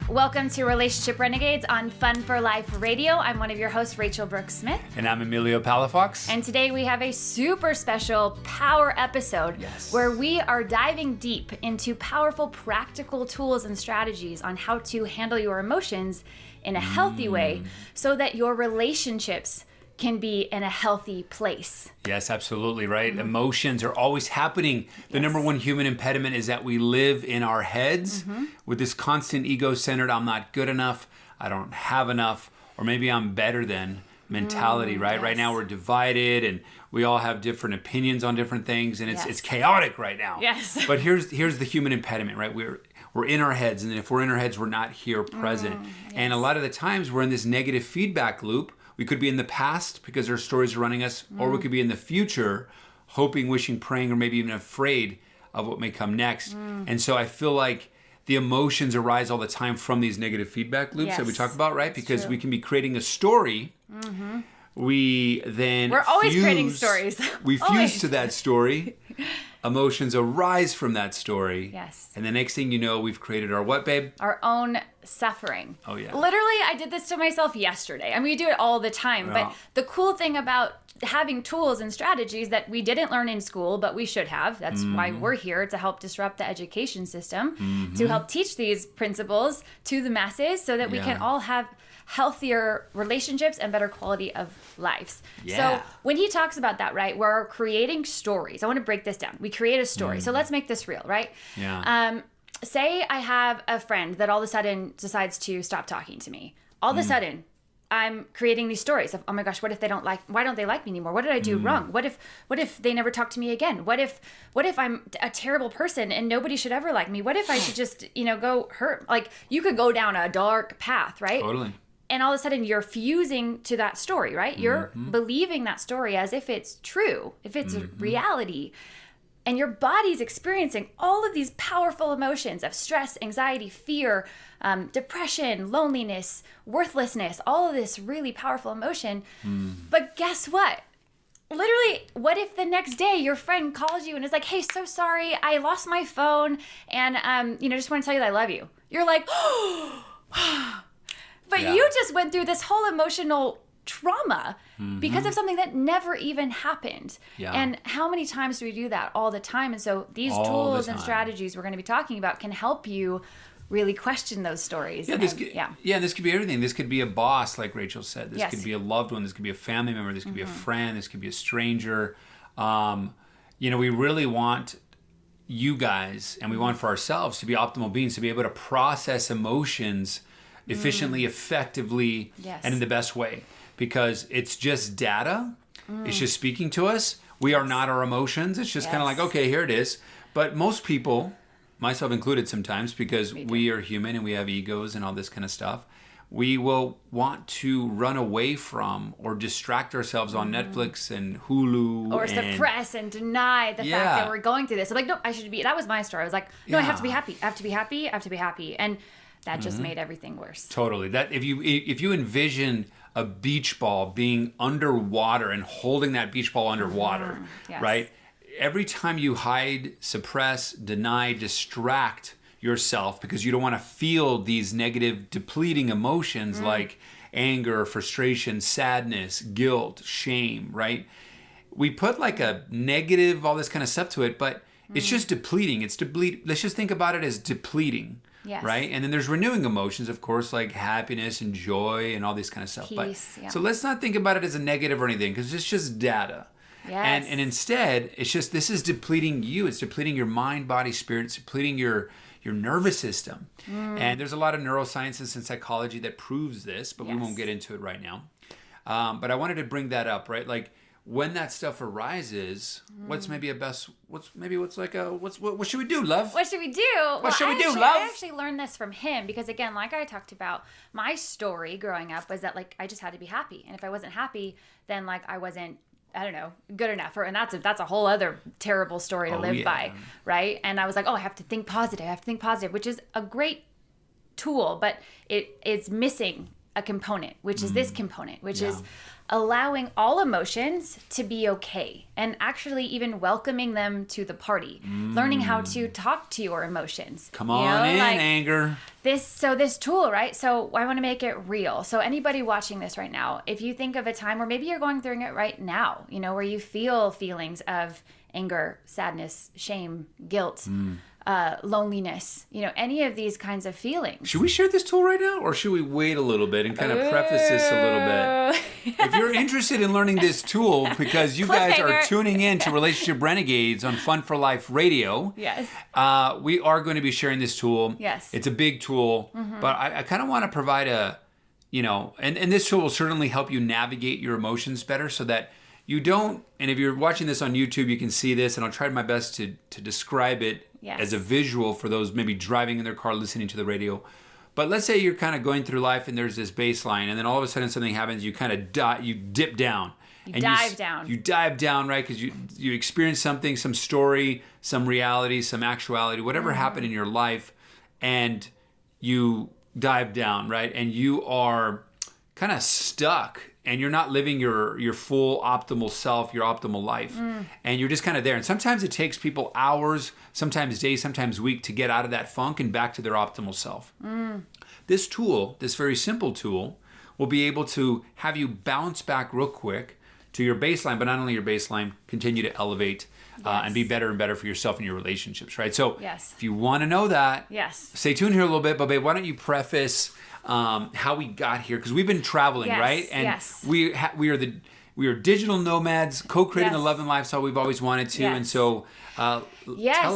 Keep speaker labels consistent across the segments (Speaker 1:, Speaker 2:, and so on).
Speaker 1: Welcome to Relationship Renegades on Fun for Life Radio. I'm one of your hosts, Rachele Brooke Smith.
Speaker 2: And I'm Emilio Palafox.
Speaker 1: And today we have a super special power episode where we are diving deep into powerful practical tools and strategies on how to handle your emotions in a healthy way so that your relationships can be in a healthy place.
Speaker 2: Yes, absolutely, right? Emotions are always happening. The number one human impediment is that we live in our heads with this constant ego-centered, I'm not good enough, I don't have enough, or maybe I'm better than mentality, right?
Speaker 1: Yes.
Speaker 2: Right now we're divided and we all have different opinions on different things, and it's chaotic right now.
Speaker 1: Yes.
Speaker 2: But here's the human impediment, right? We're in our heads, and if we're in our heads, we're not here present. And a lot of the times we're in this negative feedback loop. We could be in the past because our stories are running us, or we could be in the future, hoping, wishing, praying, or maybe even afraid of what may come next. And so I feel like the emotions arise all the time from these negative feedback loops that we talk about, right? Because we can be creating a story. We're
Speaker 1: always creating stories.
Speaker 2: We fuse to that story. Emotions arise from that story.
Speaker 1: Yes.
Speaker 2: And the next thing you know, we've created our what, babe?
Speaker 1: Our own suffering.
Speaker 2: Oh, yeah.
Speaker 1: Literally, I did this to myself yesterday. I mean, we do it all the time.
Speaker 2: Yeah.
Speaker 1: But the cool thing about having tools and strategies that we didn't learn in school, but we should have. That's why we're here, to help disrupt the education system, to help teach these principles to the masses so that we can all have healthier relationships and better quality of lives.
Speaker 2: Yeah.
Speaker 1: So when he talks about that, right, we're creating stories. I want to break this down. We create a story. So let's make this real, right?
Speaker 2: Yeah.
Speaker 1: Say I have a friend that all of a sudden decides to stop talking to me. All of a sudden, I'm creating these stories of, oh my gosh, why don't they like me anymore? What did I do wrong? What if they never talk to me again? What if I'm a terrible person and nobody should ever like me? What if I should just, go hurt? Like, you could go down a dark path, right?
Speaker 2: Totally.
Speaker 1: And all of a sudden you're fusing to that story, right? You're believing that story as if it's true, if it's reality. And your body's experiencing all of these powerful emotions of stress, anxiety, fear, depression, loneliness, worthlessness, all of this really powerful emotion. But guess what? Literally, what if the next day your friend calls you and is like, hey, so sorry, I lost my phone and, just want to tell you that I love you. You're like, But you just went through this whole emotional trauma because of something that never even happened. Yeah. And how many times do we do that? All the time. And so these tools and strategies we're going to be talking about can help you really question those stories.
Speaker 2: Yeah, this could be everything. This could be a boss, like Rachel said. This could be a loved one. This could be a family member. This could be a friend. This could be a stranger. We really want you guys, and we want for ourselves to be optimal beings, to be able to process emotions efficiently, effectively, and in the best way. Because it's just data. It's just speaking to us. We are not our emotions. It's just kind of like, okay, here it is. But most people, myself included sometimes, because we are human and we have egos and all this kind of stuff, we will want to run away from or distract ourselves on Netflix and Hulu.
Speaker 1: Or suppress and deny the fact that we're going through this. I'm like, no, I should be. That was my story. I was like, no, I have to be happy. I have to be happy. I have to be happy. And that just made everything worse.
Speaker 2: Totally. That if you envision a beach ball being underwater and holding that beach ball underwater, right? Every time you hide, suppress, deny, distract yourself because you don't want to feel these negative, depleting emotions like anger, frustration, sadness, guilt, shame, right? We put like a negative, all this kind of stuff to it, but it's just depleting. Let's just think about it as depleting.
Speaker 1: Yes.
Speaker 2: Right? And then there's renewing emotions, of course, like happiness and joy and all this kind of stuff.
Speaker 1: Peace,
Speaker 2: So let's not think about it as a negative or anything, because it's just data.
Speaker 1: Yes.
Speaker 2: And instead, it's just, this is depleting you. It's depleting your mind, body, spirit. It's depleting your nervous system. And there's a lot of neurosciences and psychology that proves this, but we won't get into it right now. But I wanted to bring that up, right? Like, when that stuff arises, what should we do, love?
Speaker 1: What should we do? Love? I actually learned this from him because, again, like I talked about, my story growing up was that, like, I just had to be happy. And if I wasn't happy, then, like, I wasn't, I don't know, good enough. And that's a whole other terrible story to live by, right? And I was like, I have to think positive. Which is a great tool, but it's missing a component, which is this component, which is allowing all emotions to be okay, and actually even welcoming them to the party, learning how to talk to your emotions.
Speaker 2: Come on in, anger.
Speaker 1: This tool, right? So I want to make it real. So anybody watching this right now, if you think of a time where maybe you're going through it right now, where you feel feelings of anger, sadness, shame, guilt, loneliness, any of these kinds of feelings.
Speaker 2: Should we share this tool right now, or should we wait a little bit and kind of preface this a little bit? If you're interested in learning this tool, because you guys are tuning in to Relationship Renegades on Fun for Life Radio,
Speaker 1: yes,
Speaker 2: we are going to be sharing this tool.
Speaker 1: Yes.
Speaker 2: It's a big tool, but I kind of want to provide and this tool will certainly help you navigate your emotions better so that you don't, and if you're watching this on YouTube, you can see this, and I'll try my best to describe it as a visual for those maybe driving in their car, listening to the radio. But let's say you're kind of going through life and there's this baseline, and then all of a sudden something happens, you kind of you dip down.
Speaker 1: You dive down.
Speaker 2: You dive down, right? Because you experience something, some story, some reality, some actuality, whatever happened in your life, and you dive down, right? And you are kind of stuck, and you're not living your full optimal self, your optimal life. And you're just kind of there. And sometimes it takes people hours, sometimes days, sometimes weeks to get out of that funk and back to their optimal self. This tool, this very simple tool, will be able to have you bounce back real quick to your baseline, but not only your baseline, continue to elevate and be better and better for yourself and your relationships, right? So if you want to know that, stay tuned here a little bit, but babe, why don't you preface how we got here, because we've been traveling, right? And we are digital nomads, co-creating the love and lifestyle we've always wanted to, and so tell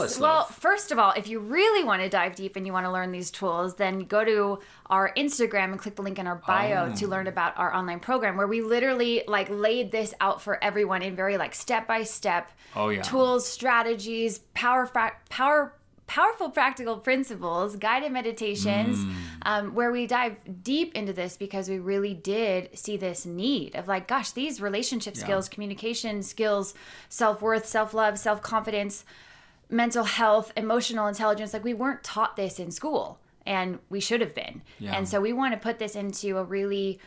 Speaker 2: us.
Speaker 1: Well, first of all, if you really want to dive deep and you want to learn these tools, then go to our Instagram and click the link in our bio to learn about our online program, where we literally laid this out for everyone in very step-by-step tools, strategies, powerful practical principles, guided meditations, where we dive deep into this, because we really did see this need of gosh, these relationship skills, communication skills, self-worth, self-love, self-confidence, mental health, emotional intelligence, we weren't taught this in school, and we should have been. And so we want to put this into a really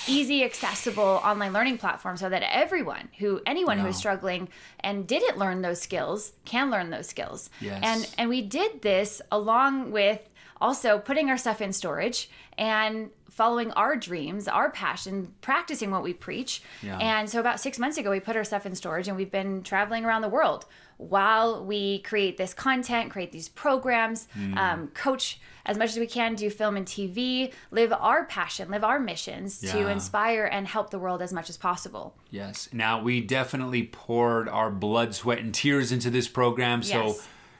Speaker 1: easy, accessible online learning platform so that anyone who is struggling and didn't learn those skills can learn those skills. And we did this along with also putting our stuff in storage and following our dreams, our passion, practicing what we preach. And so about 6 months ago, we put our stuff in storage, and we've been traveling around the world while we create this content, create these programs, coach as much as we can, do film and TV, live our passion, live our missions to inspire and help the world as much as possible. Yes.
Speaker 2: Now, we definitely poured our blood, sweat, and tears into this program. So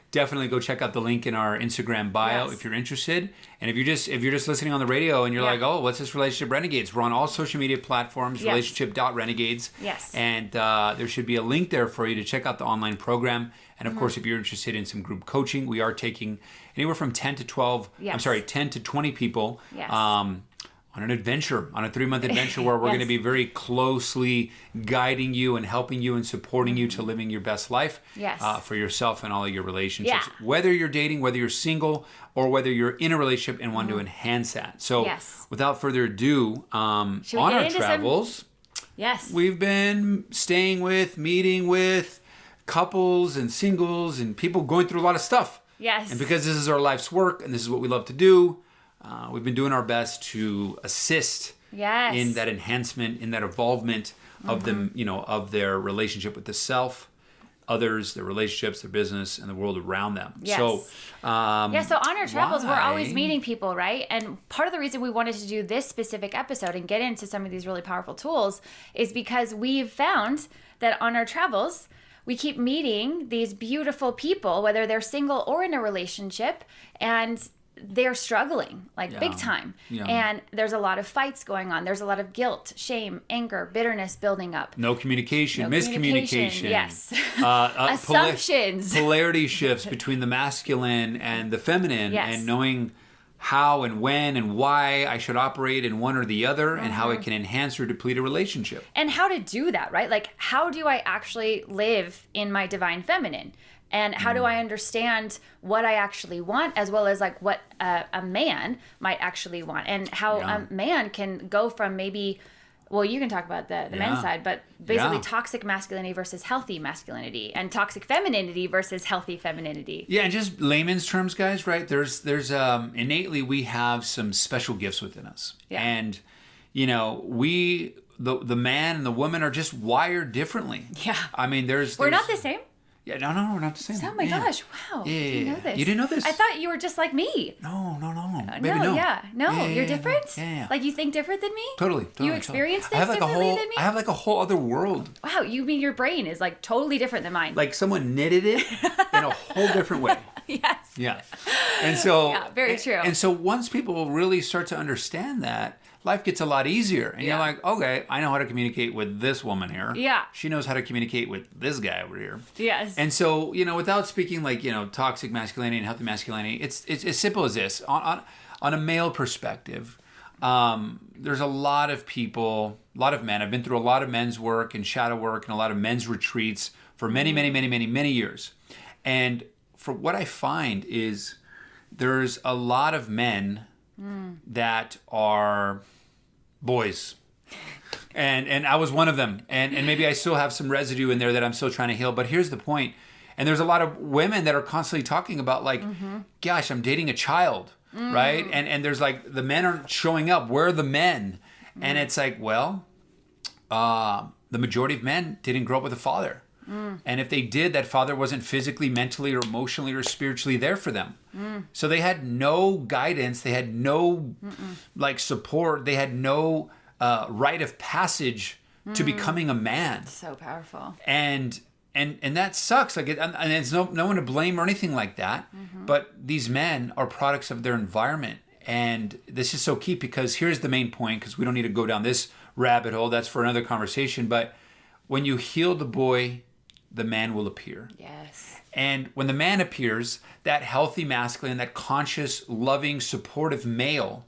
Speaker 2: definitely go check out the link in our Instagram bio if you're interested. And if you're just listening on the radio and you're like, oh, what's this Relationship Renegades? We're on all social media platforms, relationship.renegades. And there should be a link there for you to check out the online program. And of course, if you're interested in some group coaching, we are taking anywhere from 10 to 20 people on an adventure, on a 3-month adventure where we're going to be very closely guiding you and helping you and supporting you to living your best life for yourself and all of your relationships. Whether you're dating, whether you're single, or whether you're in a relationship and want to enhance that. So without further ado, on our travels, we've been meeting with couples and singles and people going through a lot of stuff. And because this is our life's work and this is what we love to do, we've been doing our best to assist in that enhancement, in that evolvement of them, of their relationship with the self, others, their relationships, their business, and the world around them. So,
Speaker 1: so on our travels, we're always meeting people, right? And part of the reason we wanted to do this specific episode and get into some of these really powerful tools is because we've found that on our travels, we keep meeting these beautiful people, whether they're single or in a relationship, and they're struggling big time. And there's a lot of fights going on. There's a lot of guilt, shame, anger, bitterness building up.
Speaker 2: No communication, miscommunication.
Speaker 1: Assumptions.
Speaker 2: Polarity shifts between the masculine and the feminine, and knowing how and when and why I should operate in one or the other, and how it can enhance or deplete a relationship.
Speaker 1: And how to do that, right? How do I actually live in my divine feminine? And how do I understand what I actually want, as well as like what a man might actually want, and how a man can go from maybe, well, you can talk about the men's side, but basically toxic masculinity versus healthy masculinity, and toxic femininity versus healthy femininity.
Speaker 2: Yeah, and just layman's terms, guys, right? There's innately we have some special gifts within us. Yeah. And, you know, the man and the woman are just wired differently. Yeah. I mean, we're
Speaker 1: not the same.
Speaker 2: Yeah, no, we're not the same.
Speaker 1: Oh my gosh, wow.
Speaker 2: Yeah,
Speaker 1: I didn't know this.
Speaker 2: You didn't know this?
Speaker 1: I thought you were just like me.
Speaker 2: No.
Speaker 1: Maybe no. Yeah, you're different?
Speaker 2: Yeah.
Speaker 1: Like you think different than me?
Speaker 2: Totally.
Speaker 1: You experience things differently than me?
Speaker 2: I have like a whole other world.
Speaker 1: Wow, you mean your brain is like totally different than mine.
Speaker 2: Like someone knitted it in a whole different way.
Speaker 1: Yes.
Speaker 2: Yeah. And so...
Speaker 1: Yeah, very true.
Speaker 2: And so once people really start to understand that, life gets a lot easier. And you're like, okay, I know how to communicate with this woman here. Yeah. She knows how to communicate with this guy over here.
Speaker 1: Yes.
Speaker 2: And so, you know, without speaking like, you know, toxic masculinity and healthy masculinity, it's as simple as this. On a male perspective, there's a lot of people, a lot of men. I've been through a lot of men's work and shadow work and a lot of men's retreats for many years. And for what I find is there's a lot of men that are boys. And I was one of them. And maybe I still have some residue in there that I'm still trying to heal. But here's the point. And there's a lot of women that are constantly talking about like, gosh, I'm dating a child, right? And there's like, the men aren't showing up. Where are the men? And it's like, well, the majority of men didn't grow up with a father. And if they did, that father wasn't physically, mentally, or emotionally, or spiritually there for them. So they had no guidance. They had no like support. They had no rite of passage to becoming a man.
Speaker 1: So powerful.
Speaker 2: And that sucks. Like, and it's no one to blame or anything like that. But these men are products of their environment. And this is so key, because here's the main point, because we don't need to go down this rabbit hole. That's for another conversation. But when you heal the boy, the man will appear. Yes. And when the man appears, that healthy masculine, that conscious, loving, supportive male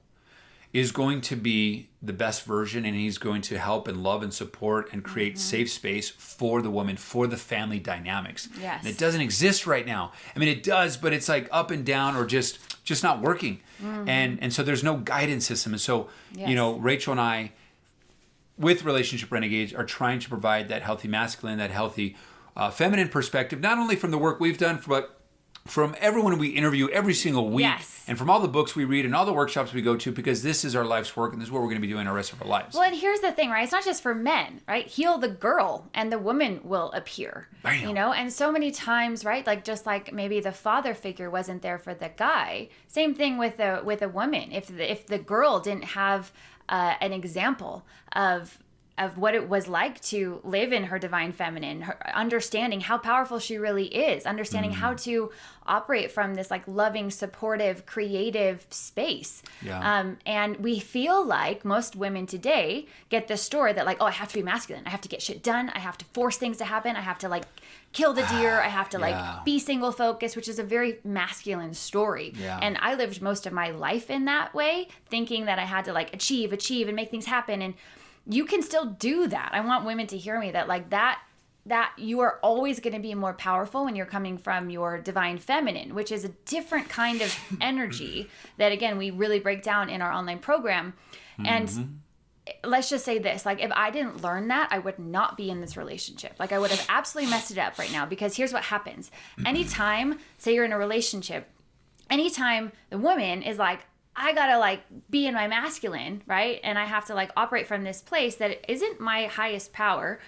Speaker 2: is going to be the best version, and he's going to help and love and support and create safe space for the woman, for the family dynamics. Yes. And it doesn't exist right now. I mean, it does, but it's like up and down, or just not working. And so there's no guidance system. And so, you know, Rachel and I, with Relationship Renegades, are trying to provide that healthy masculine, that healthy feminine perspective, not only from the work we've done, but from everyone we interview every single week, and from all the books we read and all the workshops we go to, because this is our life's work, and this is what we're going to be doing the rest of our lives.
Speaker 1: Well, and here's the thing, right? It's not just for men, right? Heal the girl, and the woman will appear. Bam. You know, and so many times, right? Like, just like maybe the father figure wasn't there for the guy. Same thing with a woman. If the girl didn't have an example of what it was like to live in her divine feminine, her understanding how powerful she really is, understanding how to operate from this like loving, supportive, creative space. Yeah. And we feel like most women today get this story that like, oh, I have to be masculine. I have to get shit done. I have to force things to happen. I have to like kill the deer. I have to like be single focused, which is a very masculine story. Yeah. And I lived most of my life in that way, thinking that I had to like achieve and make things happen. And you can still do that. I want women to hear me that like that you are always going to be more powerful when you're coming from your divine feminine, which is a different kind of energy that, again, we really break down in our online program. And let's just say this, like, if I didn't learn that, I would not be in this relationship. Like, I would have absolutely messed it up right now, because here's what happens. Anytime, say you're in a relationship, anytime the woman is like, I gotta like be in my masculine, right? And I have to like operate from this place that isn't my highest power.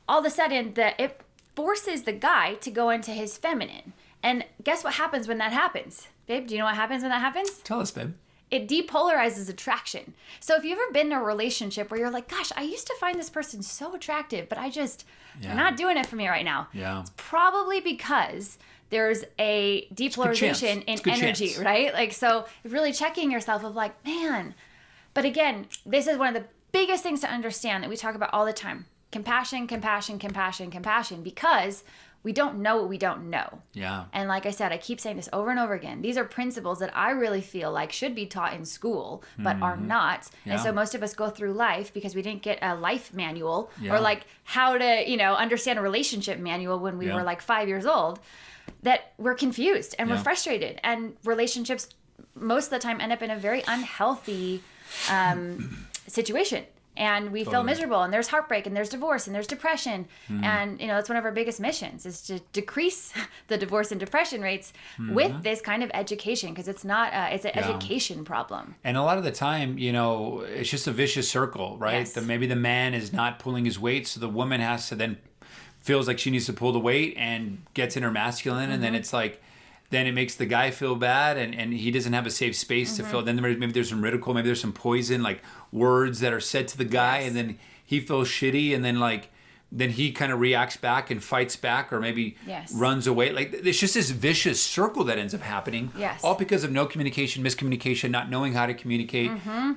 Speaker 1: All of a sudden, it forces the guy to go into his feminine. And guess what happens when that happens? Babe, do you know what happens when that happens?
Speaker 2: Tell us, babe.
Speaker 1: It depolarizes attraction. So if you've ever been in a relationship where you're like, gosh, I used to find this person so attractive, but they're not doing it for me right now. Yeah. It's probably because there's a depolarization in energy, right? Like, so really checking yourself of like, man. But again, this is one of the biggest things to understand that we talk about all the time. Compassion, compassion, compassion, compassion. Because we don't know what we don't know.
Speaker 2: Yeah.
Speaker 1: And like I said, I keep saying this over and over again. These are principles that I really feel like should be taught in school, but are not.
Speaker 2: Yeah.
Speaker 1: And so most of us go through life because we didn't get a life manual
Speaker 2: Yeah.
Speaker 1: or like how to, understand a relationship manual when we were like 5 years old, that we're confused and we're frustrated. And relationships most of the time end up in a very unhealthy situation. And we feel miserable, and there's heartbreak, and there's divorce, and there's depression. And, that's one of our biggest missions is to decrease the divorce and depression rates with this kind of education, because it's not, it's an education problem.
Speaker 2: And a lot of the time, it's just a vicious circle, right?
Speaker 1: Yes.
Speaker 2: Maybe the man is not pulling his weight, so the woman has to then feels like she needs to pull the weight and gets in her masculine, and then it's like, then it makes the guy feel bad, and he doesn't have a safe space to feel. Then maybe there's some ridicule, maybe there's some poison, like words that are said to the guy, and then he feels shitty, and then he kind of reacts back and fights back, or maybe runs away. Like, it's just this vicious circle that ends up happening.
Speaker 1: Yes.
Speaker 2: All because of no communication, miscommunication, not knowing how to communicate,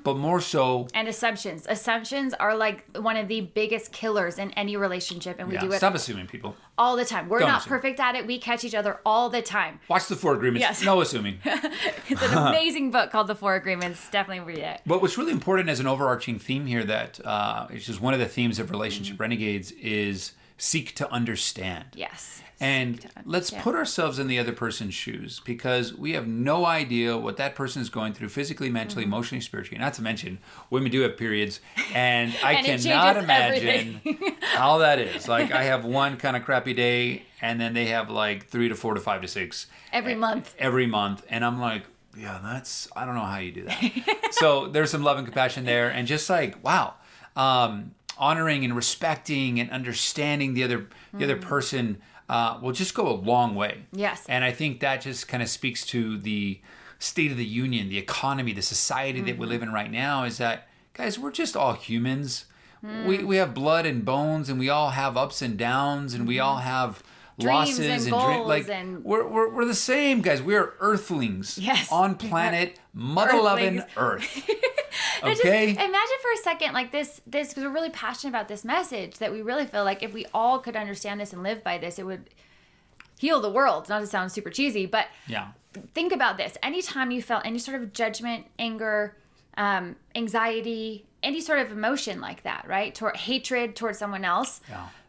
Speaker 2: but more so.
Speaker 1: And assumptions. Assumptions are like one of the biggest killers in any relationship, and we do it
Speaker 2: Stop assuming, people.
Speaker 1: all the time. We're
Speaker 2: Don't
Speaker 1: not
Speaker 2: assume.
Speaker 1: perfect at it. We catch each other all the time.
Speaker 2: Watch the 4 Agreements.
Speaker 1: Yes.
Speaker 2: No assuming.
Speaker 1: It's an amazing book called The 4 Agreements. Definitely read it.
Speaker 2: But what's really important as an overarching theme here that is just one of the themes of Relationship Renegades is seek to understand.
Speaker 1: Yes.
Speaker 2: And let's put ourselves in the other person's shoes, because we have no idea what that person is going through physically, mentally, emotionally, spiritually. Not to mention, women do have periods, and I
Speaker 1: And it
Speaker 2: cannot
Speaker 1: changes
Speaker 2: imagine
Speaker 1: everything.
Speaker 2: how that is. Like, I have one kind of crappy day, and then they have like 3 to 4 to 5 to 6
Speaker 1: Every month.
Speaker 2: Every month, and I'm like, yeah, I don't know how you do that. So there's some love and compassion there, and just like, wow. Honoring and respecting and understanding the other person will just go a long way.
Speaker 1: Yes.
Speaker 2: And I think that just kind of speaks to the state of the union, the economy, the society that we live in right now, is that, guys, we're just all humans. We have blood and bones, and we all have ups and downs, and we all have
Speaker 1: Dreams
Speaker 2: losses
Speaker 1: and goals
Speaker 2: like
Speaker 1: and-
Speaker 2: we're the same, guys. We are earthlings on planet mother-loving Earth. Okay.
Speaker 1: Just imagine for a second, like this, because we're really passionate about this message, that we really feel like if we all could understand this and live by this, it would heal the world. Not to sound super cheesy, but think about this. Anytime you felt any sort of judgment, anger, anxiety, any sort of emotion like that, right? Hatred towards someone else,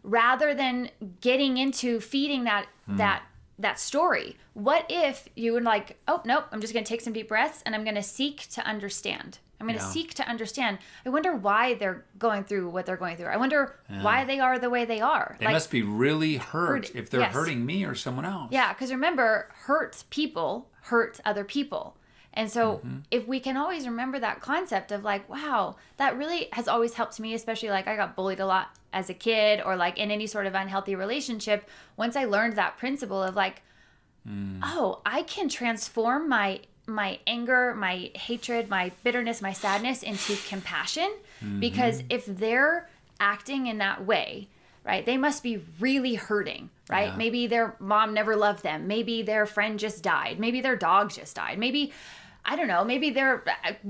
Speaker 1: rather than getting into feeding that story, what if you would like, oh, nope, I'm just going to take some deep breaths and I'm going to seek to understand. I'm going to seek to understand. I wonder why they're going through what they're going through. I wonder why they are the way they are.
Speaker 2: They must be really hurt if they're hurting me or someone else.
Speaker 1: Yeah, because remember, hurt people hurt other people. And so if we can always remember that concept of like, wow, that really has always helped me, especially like I got bullied a lot as a kid, or like in any sort of unhealthy relationship. Once I learned that principle of like, oh, I can transform my anger, my hatred, my bitterness, my sadness into compassion, because if they're acting in that way, right, they must be really hurting, right? Maybe their mom never loved them. Maybe their friend just died. Maybe their dog just died. Maybe, I don't know, maybe they're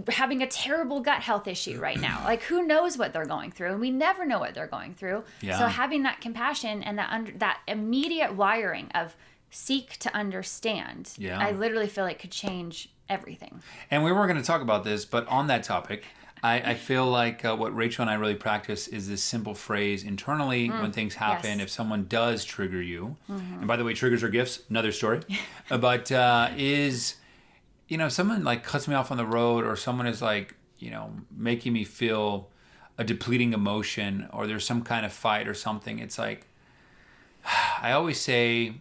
Speaker 1: having a terrible gut health issue right now. Like, who knows what they're going through? And we never know what they're going through. So having that compassion and that immediate wiring of seek to understand, I literally feel like could change everything.
Speaker 2: And we weren't going to talk about this, but on that topic, I feel like what Rachel and I really practice is this simple phrase internally when things happen. If someone does trigger you, and by the way, triggers are gifts, another story, but is, someone like cuts me off on the road, or someone is like, making me feel a depleting emotion, or there's some kind of fight or something, it's like, I always say,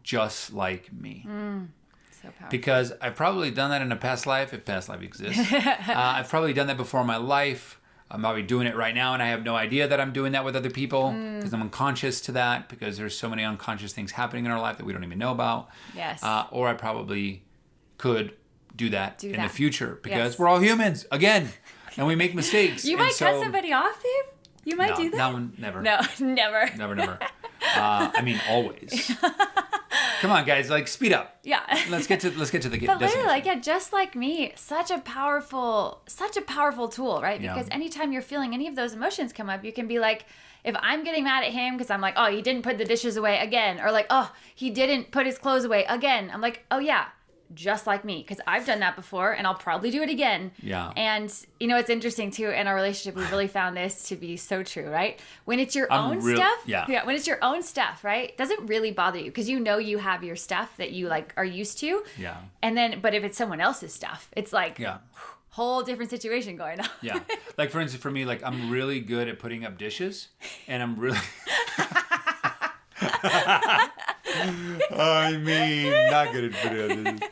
Speaker 2: just like me.
Speaker 1: So powerful.
Speaker 2: Because I've probably done that in a past life, if past life exists. I've probably done that before in my life. I'm probably doing it right now, and I have no idea that I'm doing that with other people, because I'm unconscious to that, because there's so many unconscious things happening in our life that we don't even know about.
Speaker 1: Yes.
Speaker 2: Or I probably could do that in the future, because we're all humans, again, and we make mistakes.
Speaker 1: You might cut somebody off, babe? You might do that?
Speaker 2: No, never.
Speaker 1: No, never.
Speaker 2: Never. I mean, always. Come on, guys, like speed up.
Speaker 1: Yeah.
Speaker 2: Let's get to the
Speaker 1: But literally, like, yeah, just like me, such a powerful tool, right? Because anytime you're feeling any of those emotions come up, you can be like, if I'm getting mad at him because I'm like, oh, he didn't put the dishes away again, or like, oh, he didn't put his clothes away again. I'm like, oh yeah, just like me, because I've done that before and I'll probably do it again.
Speaker 2: Yeah.
Speaker 1: And you know, it's interesting too, in our relationship, we've really found this to be so true, right? When it's your own stuff, when it's your own stuff, right? It doesn't really bother you because you know you have your stuff that you like are used to.
Speaker 2: Yeah.
Speaker 1: And then, but if it's someone else's stuff, it's like, whole different situation going on.
Speaker 2: Yeah. Like for instance, for me, like I'm really good at putting up dishes and I'm really I mean, not good at putting up dishes.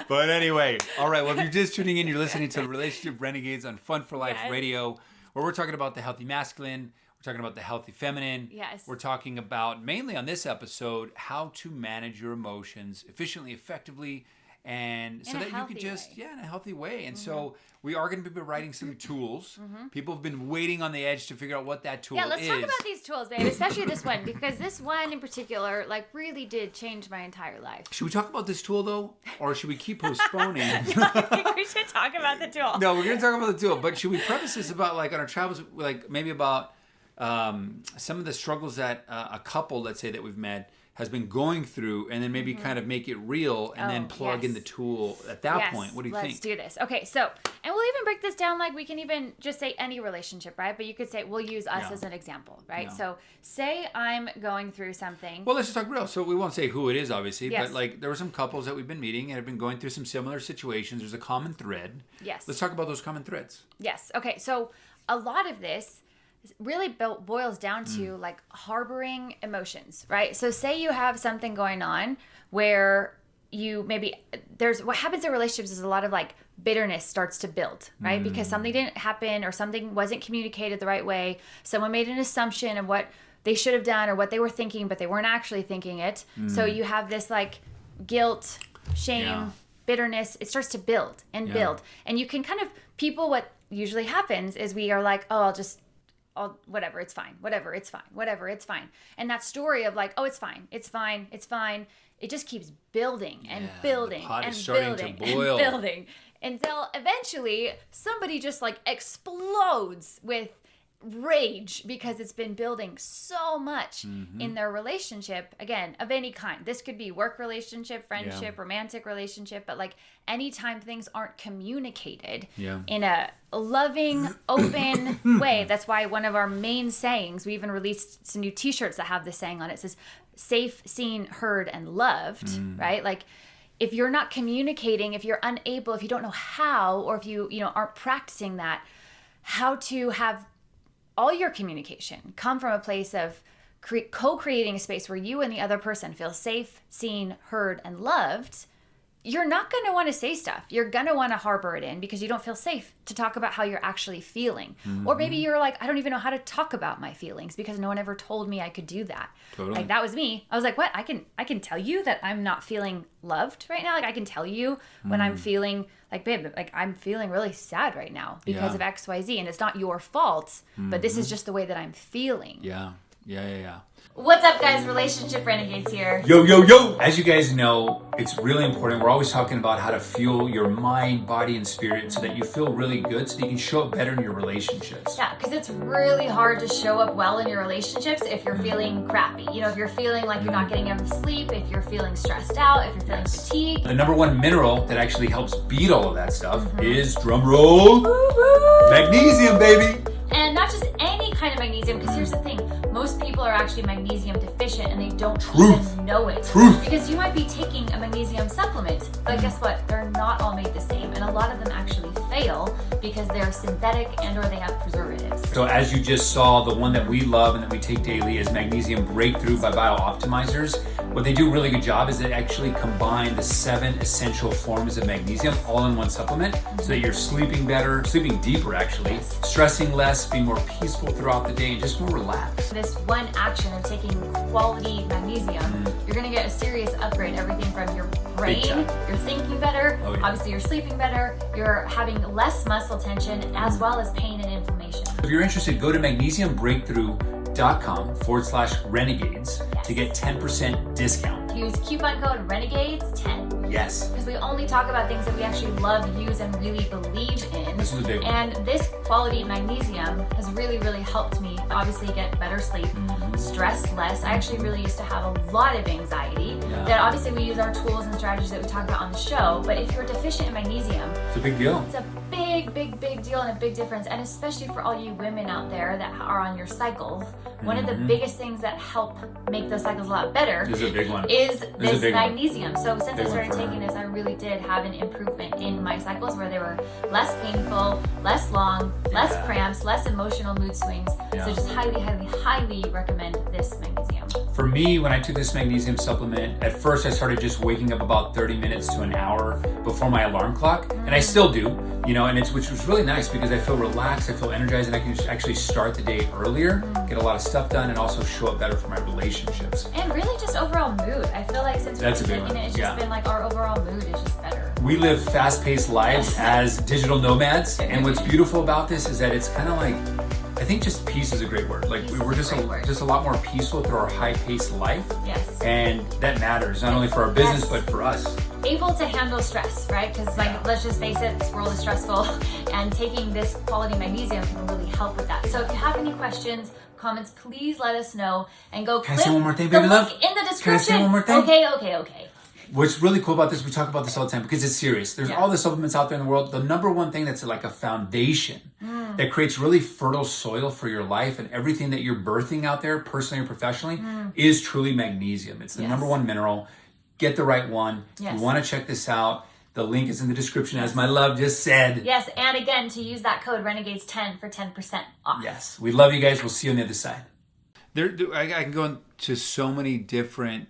Speaker 2: But anyway, all right. Well, if you're just tuning in, you're listening to the Relationship Renegades on Fun for Life Radio, where we're talking about the healthy masculine. We're talking about the healthy feminine.
Speaker 1: Yes.
Speaker 2: We're talking about, mainly on this episode, how to manage your emotions efficiently, effectively, and so that you can just, in a healthy way. And so we are going to be providing some tools. People have been waiting on the edge to figure out what that tool is.
Speaker 1: Yeah, let's talk about these tools, babe, especially this one, because this one in particular, like, really did change my entire life.
Speaker 2: Should we talk about this tool, though? Or should we keep postponing?
Speaker 1: I think we should talk about the tool.
Speaker 2: No, we're going to talk about the tool. But should we preface this about, like, on our travels, like, maybe about some of the struggles that a couple, let's say, that we've met has been going through, and then maybe kind of make it real and then plug in the tool at that point. What do you think?
Speaker 1: Let's do this. Okay, so, and we'll even break this down, like we can even just say any relationship, right? But you could say, we'll use us as an example, right? So say I'm going through something.
Speaker 2: Well, let's just talk real. So we won't say who it is, obviously, but like there were some couples that we've been meeting and have been going through some similar situations. There's a common thread.
Speaker 1: Yes.
Speaker 2: Let's talk about those common threads.
Speaker 1: Yes. Okay, so a lot of this really boils down to like harboring emotions, right? So say you have something going on where you maybe what happens in relationships is a lot of like bitterness starts to build, right? Because something didn't happen or something wasn't communicated the right way. Someone made an assumption of what they should have done or what they were thinking, but they weren't actually thinking it. So you have this like guilt, shame, bitterness. It starts to build and build. And you can kind of, what usually happens is we are like, oh, whatever, it's fine. Whatever, it's fine. Whatever, it's fine. And that story of like, oh, it's fine. It's fine. It's fine. It just keeps building and building and building and building until eventually somebody just like explodes with rage because it's been building so much in their relationship, again, of any kind. This could be work relationship, friendship, romantic relationship, but like anytime things aren't communicated in a loving, open way. That's why one of our main sayings, we even released some new t-shirts that have this saying on it. It says safe, seen, heard, and loved, right? Like if you're not communicating, if you're unable, if you don't know how, or if you aren't practicing that, how to have all your communication come from a place of co-creating a space where you and the other person feel safe, seen, heard, and loved, you're not going to want to say stuff. You're going to want to harbor it in because you don't feel safe to talk about how you're actually feeling. Or maybe you're like, I don't even know how to talk about my feelings because no one ever told me I could do that.
Speaker 2: Totally.
Speaker 1: Like that was me. I was like, what? I can tell you that I'm not feeling loved right now. Like I can tell you when I'm feeling like, babe, like I'm feeling really sad right now because of X, Y, Z. And it's not your fault, but this is just the way that I'm feeling.
Speaker 2: Yeah.
Speaker 1: What's up, guys? Relationship Renegades here.
Speaker 2: Yo. As you guys know, it's really important. We're always talking about how to fuel your mind, body, and spirit so that you feel really good so that you can show up better in your relationships.
Speaker 1: Yeah, because it's really hard to show up well in your relationships if you're feeling crappy. You know, if you're feeling like you're not getting enough sleep, if you're feeling stressed out, if you're feeling fatigued.
Speaker 2: The number one mineral that actually helps beat all of that stuff is, drum roll, magnesium, baby.
Speaker 1: And not just any kind of magnesium, because here's the thing. Most people are actually magnesium deficient and they don't even know it. Because you might be taking a magnesium supplement, but guess what? They're not all made the same. And a lot of them actually fail because they're synthetic and or they have preservatives.
Speaker 2: So as you just saw, the one that we love and that we take daily is Magnesium Breakthrough by Biooptimizers. What they do a really good job is they actually combine the 7 essential forms of magnesium all in one supplement so that you're sleeping better, sleeping deeper actually, stressing less, being more peaceful throughout the day, and just more relaxed.
Speaker 1: This one action of taking quality magnesium, you're going to get a serious upgrade. Everything from your brain, you're thinking better, obviously you're sleeping better, you're having less muscle tension, as well as pain and inflammation.
Speaker 2: If you're interested, go to magnesiumbreakthrough.com/renegades to get 10% discount.
Speaker 1: Use coupon code Renegades10.
Speaker 2: Yes.
Speaker 1: Because we only talk about things that we actually love, use, and really believe in.
Speaker 2: This is a big one.
Speaker 1: And this quality magnesium has really, really helped me obviously get better sleep, stress less. I actually really used to have a lot of anxiety that obviously we use our tools and strategies that we talk about on the show. But if you're deficient in magnesium,
Speaker 2: it's a big deal.
Speaker 1: It's a big, big, big deal and a big difference. And especially for all you women out there that are on your cycles, one of the biggest things that help make those cycles a lot better
Speaker 2: This is a big one.
Speaker 1: is this magnesium. So since I
Speaker 2: Big one
Speaker 1: started
Speaker 2: for
Speaker 1: taking this, I really did have an improvement in my cycles where they were less painful, less long, less cramps, less emotional mood swings. So just highly, highly, highly recommend this magnesium.
Speaker 2: For me, when I took this magnesium supplement, at first I started just waking up about 30 minutes to an hour before my alarm clock, and I still do, and which was really nice because I feel relaxed, I feel energized, and I can actually start the day earlier, get a lot of stuff done, and also show up better for my relationships.
Speaker 1: And really just overall mood. I feel like since we've been taking it, it's just been like our overall mood is just better.
Speaker 2: We live fast-paced lives as digital nomads, and what's beautiful about this is that it's kind of like, I think just peace is a great word. Like we're just a lot more peaceful through our high-paced life.
Speaker 1: Yes.
Speaker 2: And that matters not only for our business but for us.
Speaker 1: Able to handle stress, right? Because let's just face it, this world is stressful, and taking this quality magnesium can really help with that. So if you have any questions, comments, please let us know and go
Speaker 2: Can
Speaker 1: click
Speaker 2: I say one more thing,
Speaker 1: the
Speaker 2: baby
Speaker 1: link
Speaker 2: love?
Speaker 1: in the description.
Speaker 2: Can I say one more thing?
Speaker 1: Okay.
Speaker 2: What's really cool about this, we talk about this all the time because it's serious. There's all the supplements out there in the world. The number one thing that's like a foundation that creates really fertile soil for your life and everything that you're birthing out there, personally or professionally, is truly magnesium. It's the number one mineral. Get the right one. If you want to check this out, the link is in the description, as my love just said.
Speaker 1: Yes, and again, to use that code Renegades10 for 10% off.
Speaker 2: Yes, we love you guys. We'll see you on the other side. I can go into so many different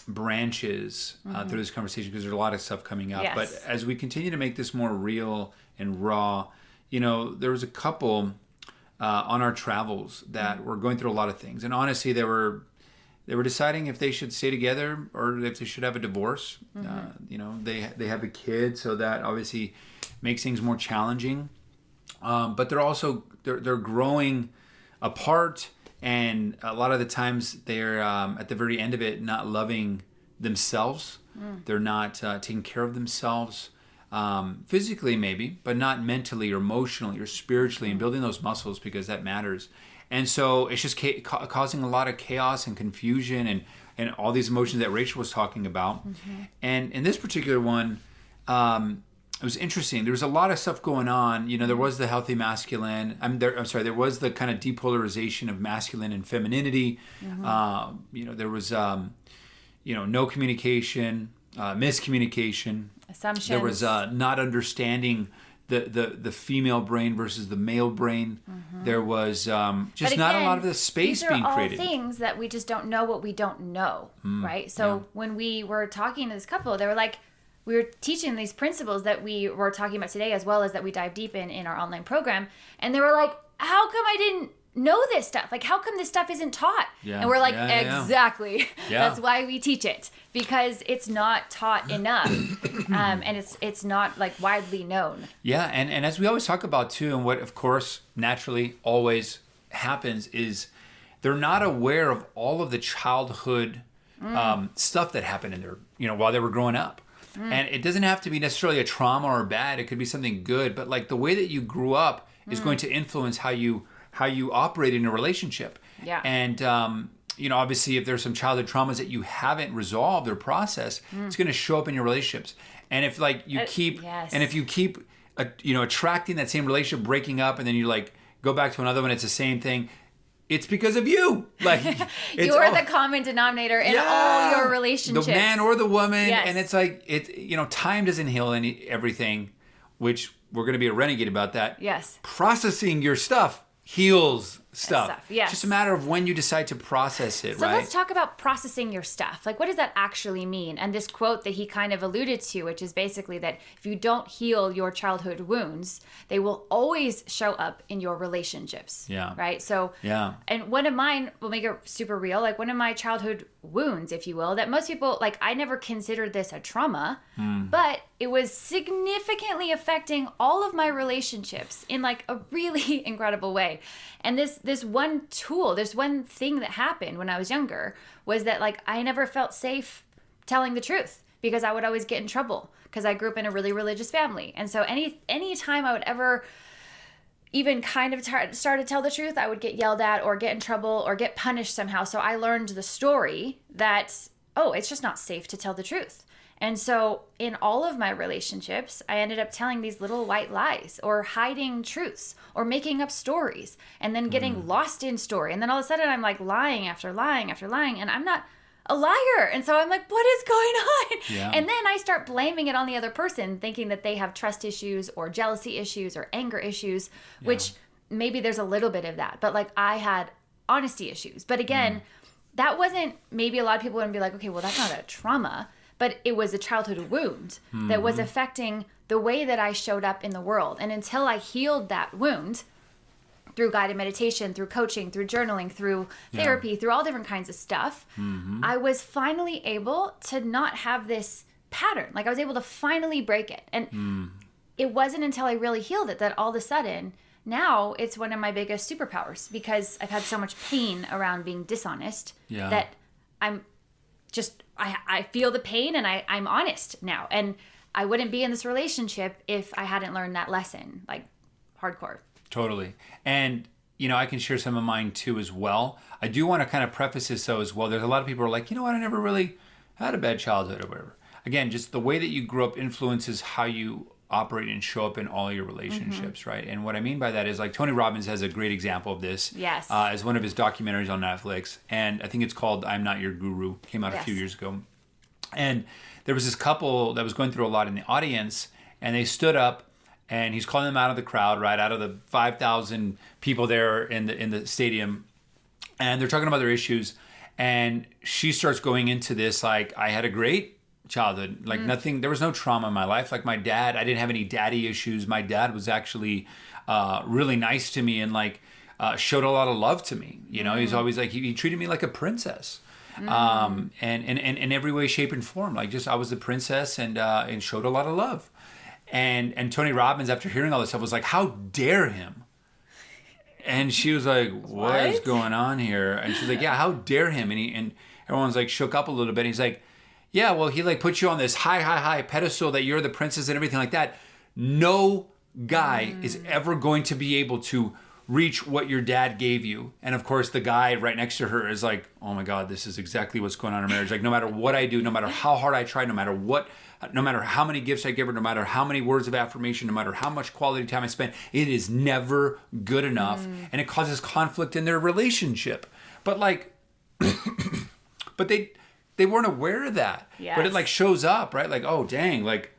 Speaker 2: branches through this conversation because there's a lot of stuff coming up.
Speaker 1: Yes.
Speaker 2: But as we continue to make this more real and raw, there was a couple on our travels that were going through a lot of things, and honestly, they were deciding if they should stay together or if they should have a divorce. They have a kid, so that obviously makes things more challenging. But they're growing apart. And a lot of the times they're at the very end of it not loving themselves. They're not taking care of themselves physically maybe, but not mentally or emotionally or spiritually, and building those muscles because that matters. And so it's just causing a lot of chaos and confusion and all these emotions that Rachel was talking about. And in this particular one, it was interesting. There was a lot of stuff going on. There was the healthy masculine. There was the kind of depolarization of masculine and femininity. There was, no communication, miscommunication.
Speaker 1: Assumptions.
Speaker 2: There was not understanding the female brain versus the male brain. There was just not a lot of the space being created.
Speaker 1: These are all things that we just don't know what we don't know, right? So when we were talking to this couple, they were like, we were teaching these principles that we were talking about today, as well as that we dive deep in our online program. And they were like, how come I didn't know this stuff? Like, how come this stuff isn't taught? And we're like, exactly. That's why we teach it, because it's not taught enough. And it's not like widely known. Yeah.
Speaker 2: And as we always talk about too, and what of course naturally always happens is they're not aware of all of the childhood stuff that happened in their, while they were growing up. And it doesn't have to be necessarily a trauma or bad. It could be something good. But like the way that you grew up is going to influence how you operate in a relationship.
Speaker 1: Yeah.
Speaker 2: And obviously, if there's some childhood traumas that you haven't resolved or processed, it's going to show up in your relationships. And if you keep attracting that same relationship, breaking up, and then you like go back to another one, it's the same thing. It's because of you. Like
Speaker 1: you're the common denominator in all your relationships.
Speaker 2: The man or the woman. Yes. And it's like time doesn't heal everything, which we're going to be a renegade about that.
Speaker 1: Yes.
Speaker 2: Processing your stuff heals stuff.
Speaker 1: Yes.
Speaker 2: It's just a matter of when you decide to process it,
Speaker 1: so
Speaker 2: right?
Speaker 1: So let's talk about processing your stuff. Like, what does that actually mean? And this quote that he kind of alluded to, which is basically that if you don't heal your childhood wounds, they will always show up in your relationships.
Speaker 2: Yeah.
Speaker 1: Right? So, and one of mine, will make it super real, like one of my childhood wounds, if you will, that most people, like, I never considered this a trauma, but it was significantly affecting all of my relationships in like a really incredible way. And this this one tool, this one thing that happened when I was younger was that like I never felt safe telling the truth because I would always get in trouble because I grew up in a really religious family. And so any time I would ever even kind of start to tell the truth, I would get yelled at or get in trouble or get punished somehow. So I learned the story that, oh, it's just not safe to tell the truth. And so in all of my relationships, I ended up telling these little white lies or hiding truths or making up stories and then getting lost in story. And then all of a sudden I'm like lying after lying after lying, and I'm not a liar. And so I'm like, what is going on?
Speaker 2: Yeah.
Speaker 1: And then I start blaming it on the other person, thinking that they have trust issues or jealousy issues or anger issues, which maybe there's a little bit of that. But like I had honesty issues. But again, that wasn't, maybe a lot of people would be like, okay, well, that's not a trauma. But it was a childhood wound that was affecting the way that I showed up in the world. And until I healed that wound through guided meditation, through coaching, through journaling, through therapy, through all different kinds of stuff, I was finally able to not have this pattern. Like I was able to finally break it. And it wasn't until I really healed it that all of a sudden, now it's one of my biggest superpowers because I've had so much pain around being dishonest that I'm just, I feel the pain and I'm honest now. And I wouldn't be in this relationship if I hadn't learned that lesson, like hardcore.
Speaker 2: Totally. And, you know, I can share some of mine too as well. I do want to kind of preface this though as well. There's a lot of people who are like, you know what, I never really had a bad childhood or whatever. Again, just the way that you grew up influences how you operate and show up in all your relationships, right? And what I mean by that is like Tony Robbins has a great example of this.
Speaker 1: Yes.
Speaker 2: As one of his documentaries on Netflix. And I think it's called I'm Not Your Guru. Came out a few years ago. And there was this couple that was going through a lot in the audience, and they stood up, and he's calling them out of the crowd, right, out of the 5,000 people there in the stadium, and they're talking about their issues, and she starts going into this like, I had a great childhood, like nothing, there was no trauma in my life. Like my dad, I didn't have any daddy issues. My dad was actually really nice to me and like showed a lot of love to me. You know, he's always like, he treated me like a princess. And in every way, shape, and form. Like just I was the princess and showed a lot of love. And Tony Robbins, after hearing all this stuff, was like, how dare him? And she was like, what is going on here? And she's like, yeah, how dare him? And everyone's like shook up a little bit. And he's like, yeah, well, he like put you on this high pedestal that you're the princess and everything like that. No guy is ever going to be able to reach what your dad gave you. And of course, the guy right next to her is like, oh my God, this is exactly what's going on in our marriage. Like no matter what I do, no matter how hard I try, no matter how many gifts I give her, no matter how many words of affirmation, no matter how much quality time I spend, it is never good enough. And it causes conflict in their relationship. But like, but they weren't aware of that.
Speaker 1: Yes.
Speaker 2: But it like shows up, right? Like, oh dang, like